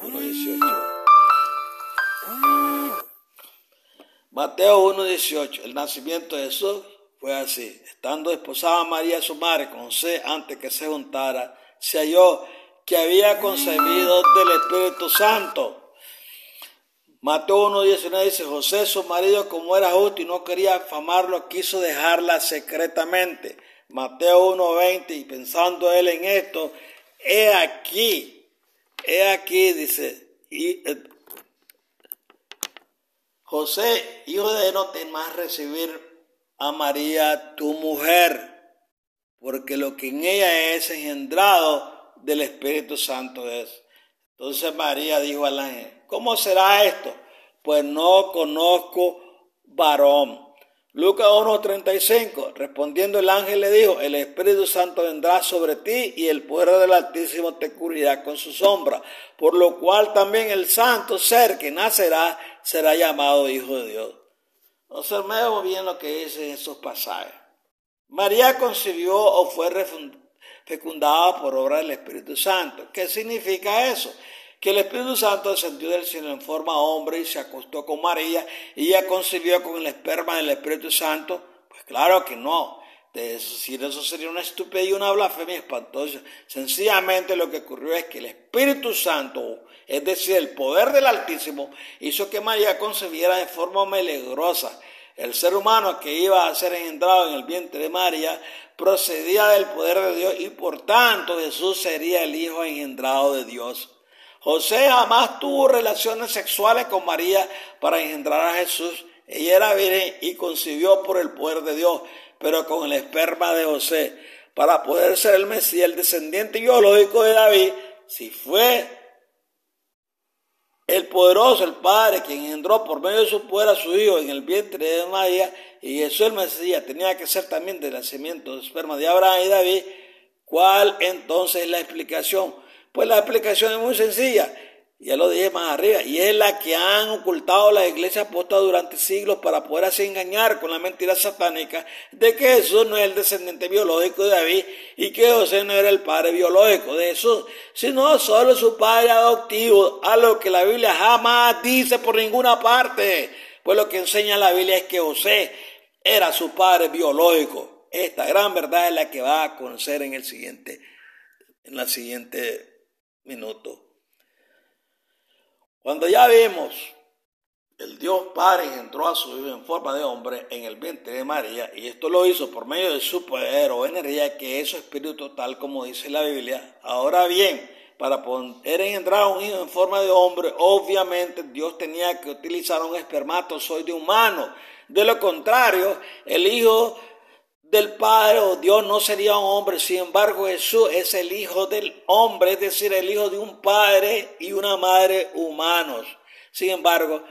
Mateo 1:18, el nacimiento de Jesús fue así. Estando desposada María su madre con José antes que se juntara, se halló que había concebido del Espíritu Santo. Mateo 1:19 dice, José su marido como era justo y no quería afamarlo, quiso dejarla secretamente. Mateo 1:20 y pensando él en esto, he aquí, dice, José, hijo de no temas recibir a María tu mujer, porque lo que en ella es engendrado del Espíritu Santo es. Entonces María dijo al ángel, ¿cómo será esto? Pues no conozco varón. Lucas 1:35, respondiendo el ángel le dijo, el Espíritu Santo vendrá sobre ti y el poder del Altísimo te cubrirá con su sombra, por lo cual también el santo ser que nacerá será llamado Hijo de Dios. Observemos bien lo que dicen esos pasajes. María concibió o fue fecundada por obra del Espíritu Santo. ¿Qué significa eso? Que el Espíritu Santo descendió del cielo en forma hombre y se acostó con María y ella concibió con el esperma del Espíritu Santo. Pues claro que no. De decir eso sería una estupidez y una blasfemia espantosa. Sencillamente lo que ocurrió es que el Espíritu Santo, es decir, el poder del Altísimo, hizo que María concebiera de forma milagrosa. El ser humano que iba a ser engendrado en el vientre de María procedía del poder de Dios y por tanto Jesús sería el Hijo engendrado de Dios. José jamás tuvo relaciones sexuales con María para engendrar a Jesús. Ella era virgen y concibió por el poder de Dios, pero con el esperma de José, para poder ser el Mesías, el descendiente biológico de David. Si fue el poderoso, el Padre, quien engendró por medio de su poder a su Hijo en el vientre de María, y Jesús el Mesías tenía que ser también del nacimiento del esperma de Abraham y David, ¿cuál entonces es la explicación? Pues la explicación es muy sencilla, ya lo dije más arriba, y es la que han ocultado la iglesia apóstata durante siglos para poder así engañar con la mentira satánica de que Jesús no es el descendiente biológico de David y que José no era el padre biológico de Jesús, sino solo su padre adoptivo, a lo que la Biblia jamás dice por ninguna parte. Pues lo que enseña la Biblia es que José era su padre biológico. Esta gran verdad es la que va a conocer en la siguiente minuto. Cuando ya vimos el Dios Padre engendró a su Hijo en forma de hombre en el vientre de María, y esto lo hizo por medio de su poder o energía, que es su espíritu tal como dice la Biblia. Ahora bien, para poder engendrar a un hijo en forma de hombre, obviamente Dios tenía que utilizar un espermatozoide humano. De lo contrario, el hijo del Padre o Dios no sería un hombre. Sin embargo, Jesús es el Hijo del hombre, es decir, el Hijo de un Padre y una Madre humanos. Sin embargo,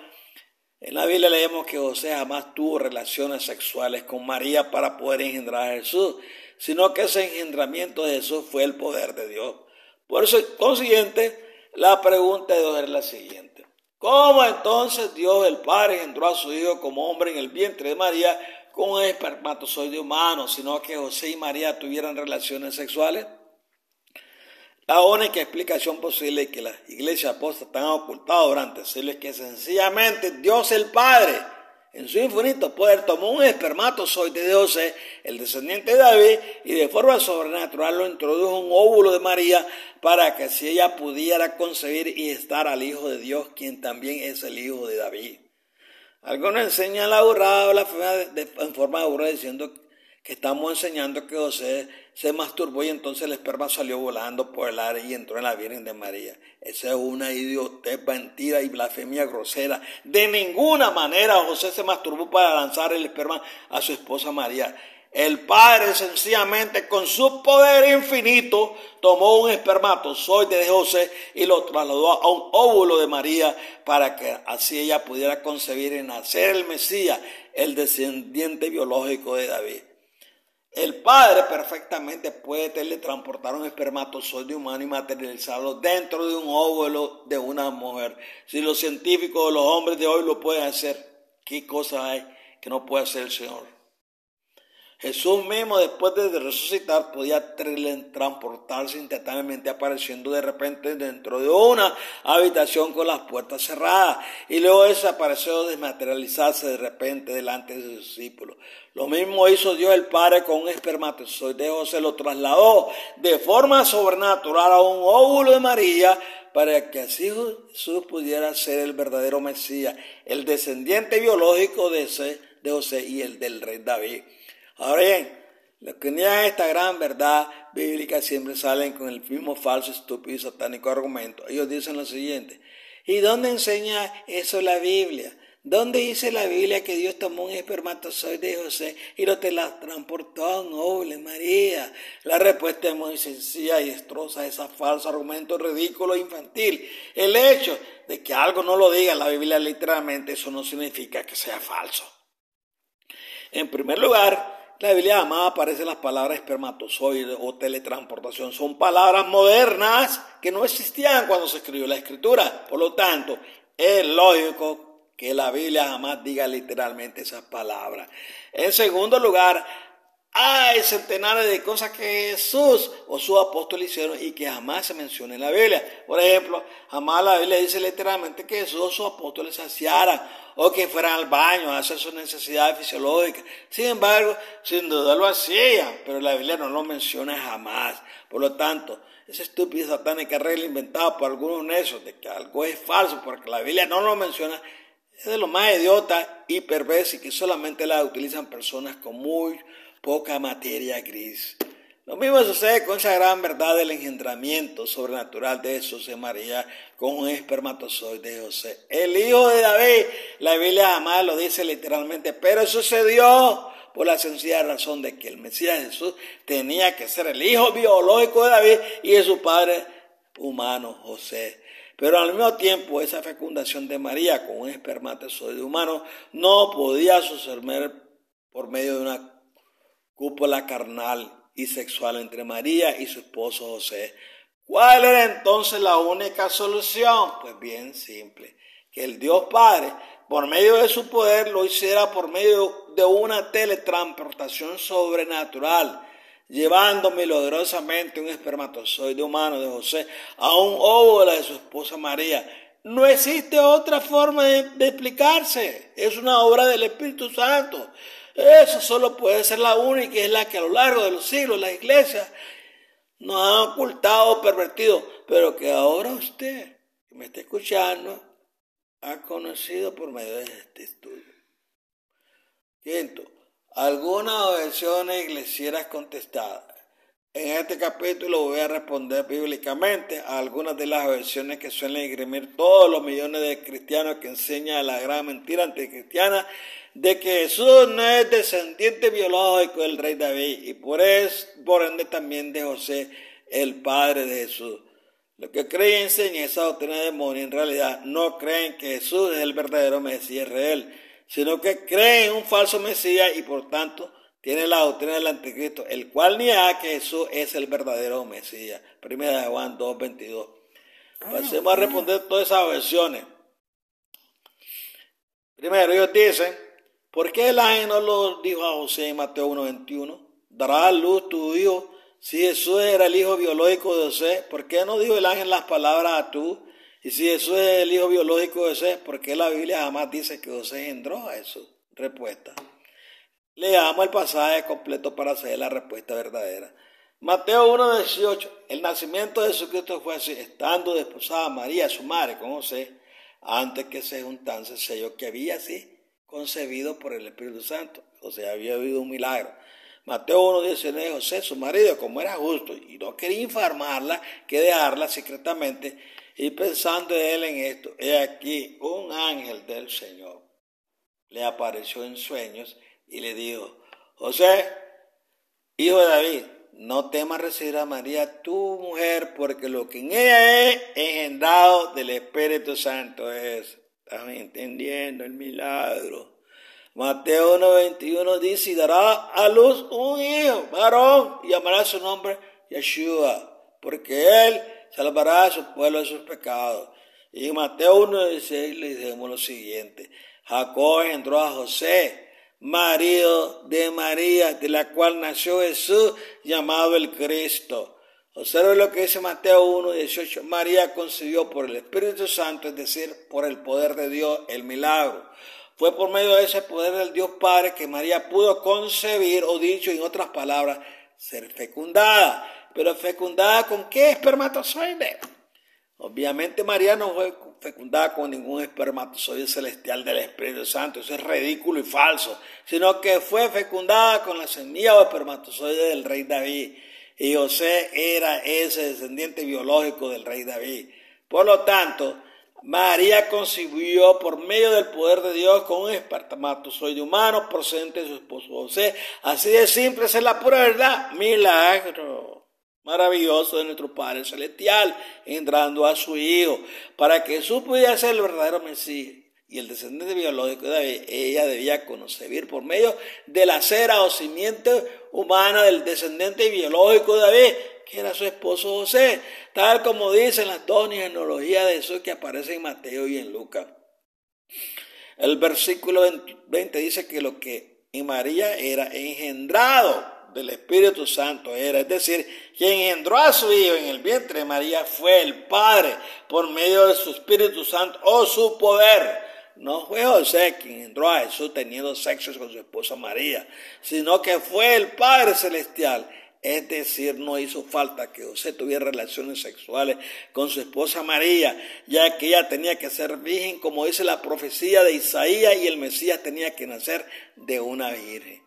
en la Biblia leemos que José jamás tuvo relaciones sexuales con María para poder engendrar a Jesús, sino que ese engendramiento de Jesús fue el poder de Dios. Por eso, consiguiente, la pregunta de Dios es la siguiente: ¿cómo entonces Dios el Padre engendró a su Hijo como hombre en el vientre de María con un espermatozoide humano, sino que José y María tuvieran relaciones sexuales? La única explicación posible que las iglesias apóstolas han ocultado durante siglos es que sencillamente Dios el Padre, en su infinito poder, tomó un espermatozoide de José, el descendiente de David, y de forma sobrenatural lo introdujo en un óvulo de María para que así ella pudiera concebir y estar al Hijo de Dios, quien también es el Hijo de David. Algunos enseñan la burrada o la fe en forma de burrada diciendo que estamos enseñando que José se masturbó y entonces el esperma salió volando por el aire y entró en la Virgen de María. Esa es una idiotez, mentira y blasfemia grosera. De ninguna manera José se masturbó para lanzar el esperma a su esposa María. El Padre sencillamente con su poder infinito tomó un espermatozoide de José y lo trasladó a un óvulo de María para que así ella pudiera concebir y nacer el Mesías, el descendiente biológico de David. El Padre perfectamente puede teletransportar un espermatozoide humano y materializarlo dentro de un óvulo de una mujer. Si los científicos o los hombres de hoy lo pueden hacer, ¿qué cosa hay que no puede hacer el Señor? Jesús mismo, después de resucitar, podía teletransportarse instantáneamente, apareciendo de repente dentro de una habitación con las puertas cerradas y luego desapareció, desmaterializarse de repente delante de sus discípulos. Lo mismo hizo Dios el Padre con un espermatozoide de José, lo trasladó de forma sobrenatural a un óvulo de María para que así Jesús pudiera ser el verdadero Mesías, el descendiente biológico de José y el del rey David. Ahora bien, los que niegan esta gran verdad bíblica siempre salen con el mismo falso, estúpido y satánico argumento. Ellos dicen lo siguiente: ¿y dónde enseña eso la Biblia? ¿Dónde dice la Biblia que Dios tomó un espermatozoide de José y lo teletransportó a un óvulo de María? La respuesta es muy sencilla y destroza ese falso argumento ridículo e infantil. El hecho de que algo no lo diga la Biblia literalmente, eso no significa que sea falso. En primer lugar, la Biblia jamás aparecen las palabras espermatozoide o teletransportación. Son palabras modernas que no existían cuando se escribió la Escritura. Por lo tanto, es lógico que la Biblia jamás diga literalmente esas palabras. En segundo lugar, hay centenares de cosas que Jesús o sus apóstoles hicieron y que jamás se menciona en la Biblia. Por ejemplo, jamás la Biblia dice literalmente que Jesús o sus apóstoles se asearan o que fueran al baño a hacer sus necesidades fisiológicas. Sin embargo, sin duda lo hacían, pero la Biblia no lo menciona jamás. Por lo tanto, esa estúpida satánica regla inventada por algunos necios de que algo es falso porque la Biblia no lo menciona es de lo más idiota y perverso y que solamente la utilizan personas con muy poca materia gris. Lo mismo sucede con esa gran verdad del engendramiento sobrenatural de Jesús y María con un espermatozoide de José, el hijo de David. La Biblia jamás lo dice literalmente, pero sucedió por la sencilla razón de que el Mesías Jesús tenía que ser el hijo biológico de David y de su padre humano José. Pero al mismo tiempo esa fecundación de María con un espermatozoide humano no podía suceder por medio de una cúpula carnal y sexual entre María y su esposo José. ¿Cuál era entonces la única solución? Pues bien simple, que el Dios Padre, por medio de su poder, lo hiciera por medio de una teletransportación sobrenatural, llevando milagrosamente un espermatozoide humano de José a un óvulo de su esposa María. No existe otra forma de explicarse, es una obra del Espíritu Santo. Eso solo puede ser la única y es la que a lo largo de los siglos las iglesias nos han ocultado o pervertido, pero que ahora usted, que me está escuchando, ha conocido por medio de este estudio. Quinto, algunas objeciones iglesieras contestadas. En este capítulo voy a responder bíblicamente a algunas de las objeciones que suelen esgrimir todos los millones de cristianos que enseñan la gran mentira anticristiana de que Jesús no es descendiente biológico del rey David y por ende también de José, el padre de Jesús. Los que creen y enseñan esa doctrina demonia en realidad no creen que Jesús es el verdadero Mesías real, sino que creen en un falso Mesías y por tanto tienen la doctrina del anticristo, el cual niega que Jesús es el verdadero Mesías. Primera de Juan 2:22. Pasemos a responder todas esas versiones. Primero, ellos dicen, ¿por qué el ángel no lo dijo a José en Mateo 1:21? ¿Dará a luz tu hijo? Si Jesús era el hijo biológico de José, ¿por qué no dijo el ángel las palabras a tú? Y si Jesús es el hijo biológico de José, ¿por qué la Biblia jamás dice que José engendró a Jesús? Respuesta. Leamos el pasaje completo para saber la respuesta verdadera. Mateo 1:18. El nacimiento de Jesucristo fue así, estando desposada María, su madre, con José, antes que se juntase, selló que había así concebido por el Espíritu Santo. O sea, había habido un milagro. Mateo 1:19, José, su marido, como era justo y no quería informarla, que dejarla secretamente, y pensando él en esto, he aquí un ángel del Señor le apareció en sueños y le dijo, José, hijo de David, no temas recibir a María, tu mujer, porque lo que en ella es engendrado del Espíritu Santo es. ¿Están entendiendo el milagro? Mateo 1:21 dice, y dará a luz un hijo, varón, y llamará su nombre Yeshua, porque él salvará a su pueblo de sus pecados. Y en Mateo 1:16 le dijimos lo siguiente, Jacob engendró a José, marido de María, de la cual nació Jesús, llamado el Cristo. Observe lo que dice Mateo 1:18, María concibió por el Espíritu Santo, es decir, por el poder de Dios, el milagro. Fue por medio de ese poder del Dios Padre que María pudo concebir, o dicho en otras palabras, ser fecundada. Pero fecundada ¿con qué espermatozoide? Obviamente María no fue fecundada con ningún espermatozoide celestial del Espíritu Santo, eso es ridículo y falso, sino que fue fecundada con la semilla o espermatozoide del rey David. Y José era ese descendiente biológico del rey David. Por lo tanto, María concibió por medio del poder de Dios con un espermatozoide humano procedente de su esposo José. Así de simple, esa es la pura verdad. Milagro maravilloso de nuestro Padre Celestial, engendrando a su Hijo, para que Jesús pudiera ser el verdadero Mesías y el descendiente biológico de David. Ella debía concebir por medio de la cera o simiente humana del descendiente biológico de David, que era su esposo José, tal como dicen las dos genealogías de Jesús que aparecen en Mateo y en Lucas. El versículo 20 dice que lo que en María era engendrado del Espíritu Santo era, es decir, quien engendró a su hijo en el vientre de María fue el Padre por medio de su Espíritu Santo o su poder. No fue José quien engendró a Jesús teniendo sexo con su esposa María, sino que fue el Padre Celestial. Es decir, no hizo falta que José tuviera relaciones sexuales con su esposa María, ya que ella tenía que ser virgen, como dice la profecía de Isaías, y el Mesías tenía que nacer de una virgen.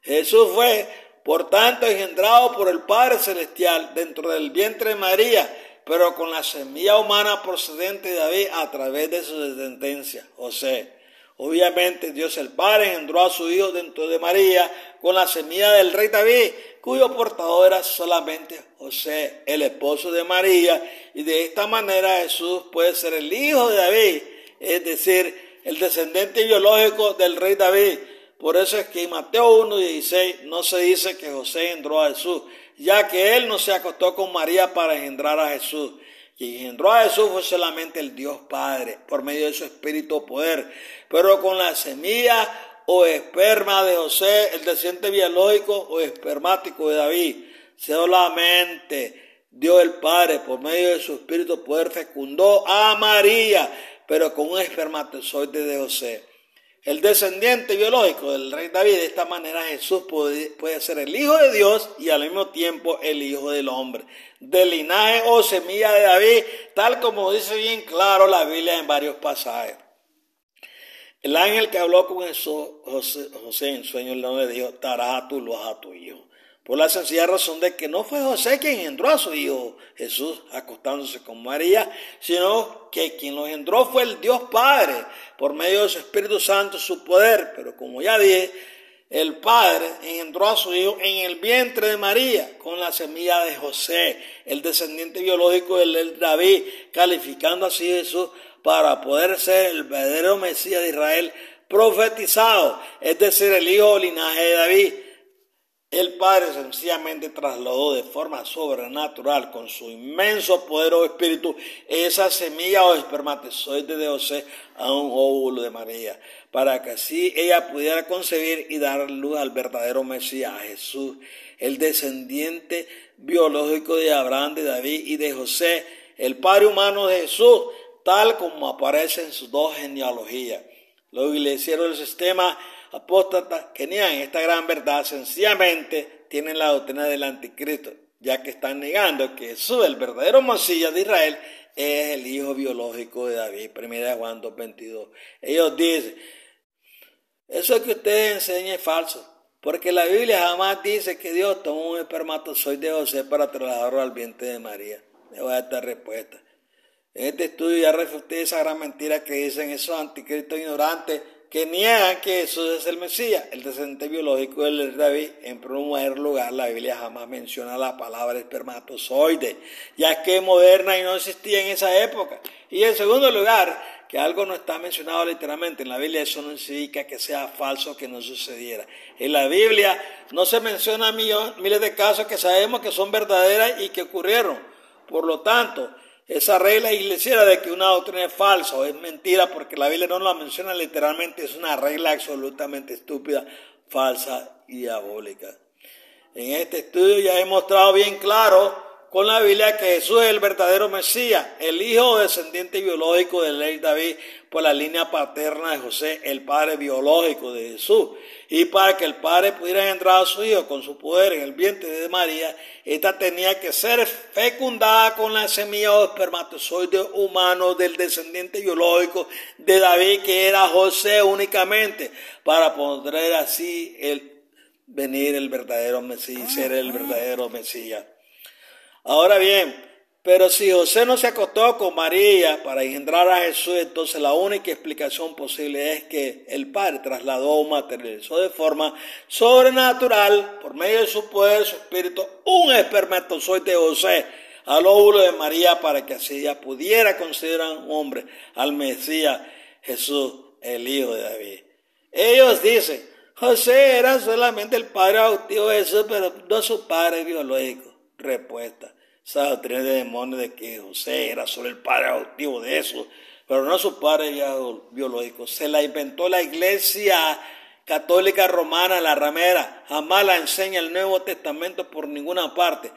Jesús fue, por tanto, engendrado por el Padre Celestial dentro del vientre de María, pero con la semilla humana procedente de David a través de su descendencia, José. Obviamente Dios el Padre engendró a su Hijo dentro de María con la semilla del rey David, cuyo portador era solamente José, el esposo de María, y de esta manera Jesús puede ser el hijo de David, es decir, el descendiente biológico del rey David. Por eso es que en Mateo 1:16 no se dice que José engendró a Jesús, ya que él no se acostó con María para engendrar a Jesús. Quien engendró a Jesús fue solamente el Dios Padre, por medio de su espíritu o poder, pero con la semilla o esperma de José, el descendiente biológico o espermático de David. Solamente Dios el Padre, por medio de su espíritu o poder, fecundó a María, pero con un espermatozoide de José. El descendiente biológico del rey David, de esta manera Jesús puede ser el Hijo de Dios y al mismo tiempo el Hijo del hombre, del linaje o semilla de David, tal como dice bien claro la Biblia en varios pasajes. El ángel que habló con José en sueño le dijo, darás a tu luz a tu hijo. por la sencilla razón de que no fue José quien engendró a su hijo Jesús acostándose con María, sino que quien lo engendró fue el Dios Padre, por medio de su Espíritu Santo, su poder. Pero como ya dije, el Padre engendró a su hijo en el vientre de María, con la semilla de José, el descendiente biológico del David, calificando así a Jesús para poder ser el verdadero Mesías de Israel profetizado, es decir, el hijo del linaje de David. El Padre sencillamente trasladó de forma sobrenatural, con su inmenso poder o espíritu, esa semilla o espermatozoide de José a un óvulo de María, para que así ella pudiera concebir y dar luz al verdadero Mesías, a Jesús, el descendiente biológico de Abraham, de David y de José, el Padre humano de Jesús, tal como aparece en sus dos genealogías. Los iglesieros del sistema apóstatas que niegan esta gran verdad sencillamente tienen la doctrina del anticristo, ya que están negando que Jesús, el verdadero Mesías de Israel, es el hijo biológico de David. 1 Juan 2:22. Ellos dicen, eso que ustedes enseñan es falso, porque la Biblia jamás dice que Dios tomó un espermatozoide de José para trasladarlo al vientre de María. Le voy a dar esta respuesta. En este estudio ya refuté esa gran mentira que dicen esos anticristos ignorantes que niegan que Jesús es el Mesías, el descendiente biológico del David. En primer lugar, la Biblia jamás menciona la palabra espermatozoide, ya que es moderna y no existía en esa época. Y en segundo lugar, que algo no está mencionado literalmente en la Biblia, eso no significa que sea falso, que no sucediera. En la Biblia no se menciona miles de casos que sabemos que son verdaderas y que ocurrieron. Por lo tanto, esa regla iglesiana de que una doctrina es falsa o es mentira porque la Biblia no la menciona literalmente es una regla absolutamente estúpida, falsa y diabólica. En este estudio ya he mostrado bien claro con la Biblia que Jesús es el verdadero Mesías, el hijo o descendiente biológico del rey David por la línea paterna de José, el padre biológico de Jesús. Y para que el padre pudiera engendrar a su hijo con su poder en el vientre de María, esta tenía que ser fecundada con la semilla o espermatozoide humano del descendiente biológico de David, que era José únicamente, para poder así venir el verdadero Mesías y ser el verdadero Mesías. Ahora bien, pero si José no se acostó con María para engendrar a Jesús, entonces la única explicación posible es que el Padre trasladó o materializó de forma sobrenatural, por medio de su poder, su espíritu, un espermatozoide de José al óvulo de María para que así ella pudiera considerar un hombre al Mesías Jesús, el hijo de David. Ellos dicen, José era solamente el padre adoptivo de Jesús, pero no su padre biológico. Respuesta. Esa doctrina de demonios de que José era solo el padre adoptivo de eso, pero no su padre biológico. Se la inventó la Iglesia Católica Romana, la ramera. Jamás la enseña el Nuevo Testamento por ninguna parte.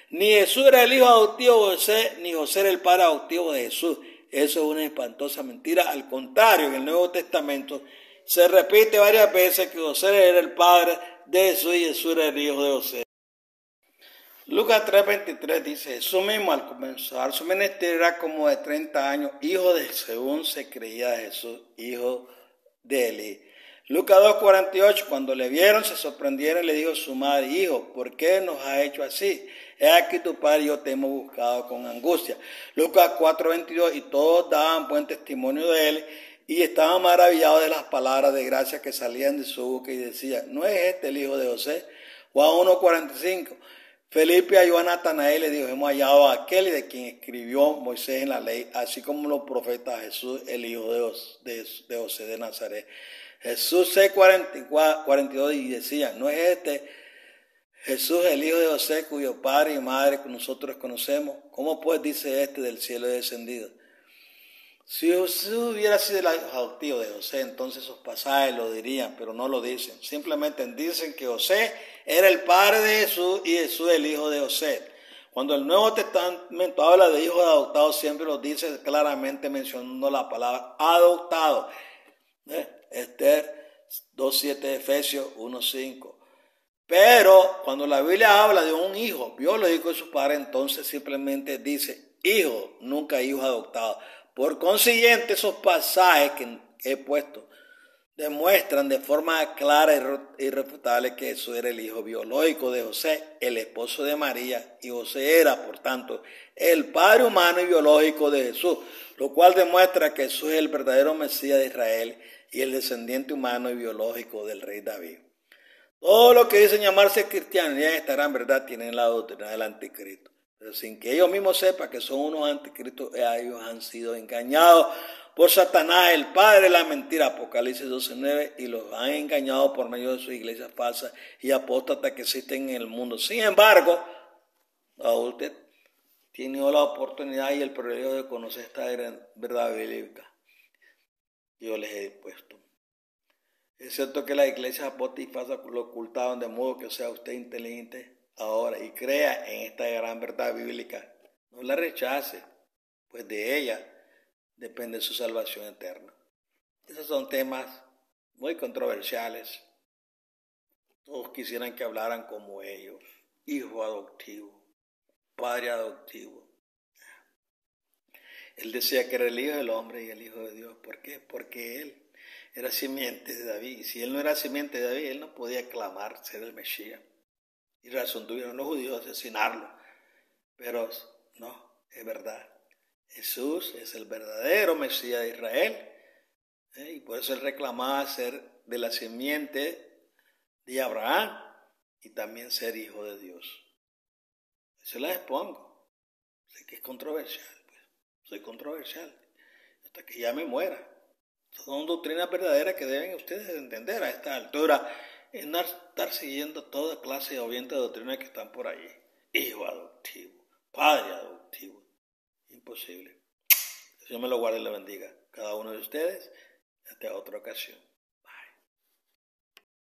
Ni Jesús era el hijo adoptivo de José, ni José era el padre adoptivo de Jesús. Eso es una espantosa mentira. Al contrario, en el Nuevo Testamento se repite varias veces que José era el padre de Jesús y Jesús era el hijo de José. Lucas 3:23 dice, Jesús mismo al comenzar su ministerio era como de 30 años, hijo de, según se creía de Jesús, hijo de Eli. Lucas 2:48, cuando le vieron se sorprendieron y le dijo a su madre, hijo, ¿por qué nos has hecho así? He aquí tu padre y yo te hemos buscado con angustia. Lucas 4:22, y todos daban buen testimonio de él y estaban maravillados de las palabras de gracia que salían de su boca y decían, ¿no es este el hijo de José? Juan 1:45. Felipe halló a Natanael y le dijo, hemos hallado a aquel de quien escribió Moisés en la ley, así como los profetas, Jesús, el hijo de José de Nazaret. Jesús 6:42 y decía, ¿no es este Jesús el hijo de José, cuyo padre y madre nosotros conocemos? ¿Cómo pues dice este del cielo descendido? Si Jesús hubiera sido el adoptivo de José, entonces esos pasajes lo dirían, pero no lo dicen. Simplemente dicen que José era el padre de Jesús y Jesús el hijo de José. Cuando el Nuevo Testamento habla de hijos adoptados, siempre lo dice claramente mencionando la palabra adoptado. Esther 2:7, Efesios 1:5. Pero cuando la Biblia habla de un hijo biológico de su padre, entonces simplemente dice hijo, nunca hijos adoptados. Por consiguiente, esos pasajes que he puesto demuestran de forma clara e irrefutable que Jesús era el hijo biológico de José, el esposo de María, y José era, por tanto, el padre humano y biológico de Jesús, lo cual demuestra que Jesús es el verdadero Mesías de Israel y el descendiente humano y biológico del rey David. Todos los que dicen llamarse cristianos y en esta gran verdad tienen la doctrina del anticristo. Pero sin que ellos mismos sepan que son unos anticristos, ellos han sido engañados por Satanás, el padre de la mentira, Apocalipsis 12:9, y los han engañado por medio de sus iglesias falsas y apóstatas que existen en el mundo. Sin embargo, usted tiene la oportunidad y el privilegio de conocer esta gran verdad bíblica que yo les he puesto. Es cierto que las iglesias apóstatas y falsas lo ocultaron, de modo que sea usted inteligente ahora y crea en esta gran verdad bíblica. No la rechace, pues de ella depende su salvación eterna. Esos son temas muy controversiales. Todos quisieran que hablaran como ellos. Hijo adoptivo, padre adoptivo. Él decía que era el hijo del hombre y el hijo de Dios. ¿Por qué? Porque él era simiente de David. Y si él no era simiente de David, él no podía clamar ser el Mesías. Y razón tuvieron los judíos de asesinarlo. Pero no, es verdad. Jesús es el verdadero Mesías de Israel. Y por eso él reclamaba ser de la simiente de Abraham y también ser hijo de Dios. Se las expongo. Sé que es controversial. Soy controversial. Hasta que ya me muera. Son doctrinas verdaderas que deben ustedes entender a esta altura y no estar siguiendo toda clase de obviamente de doctrinas que están por ahí. Hijo adoptivo, padre adoptivo. Imposible. Dios me lo guarde y lo bendiga. Cada uno de ustedes, hasta otra ocasión.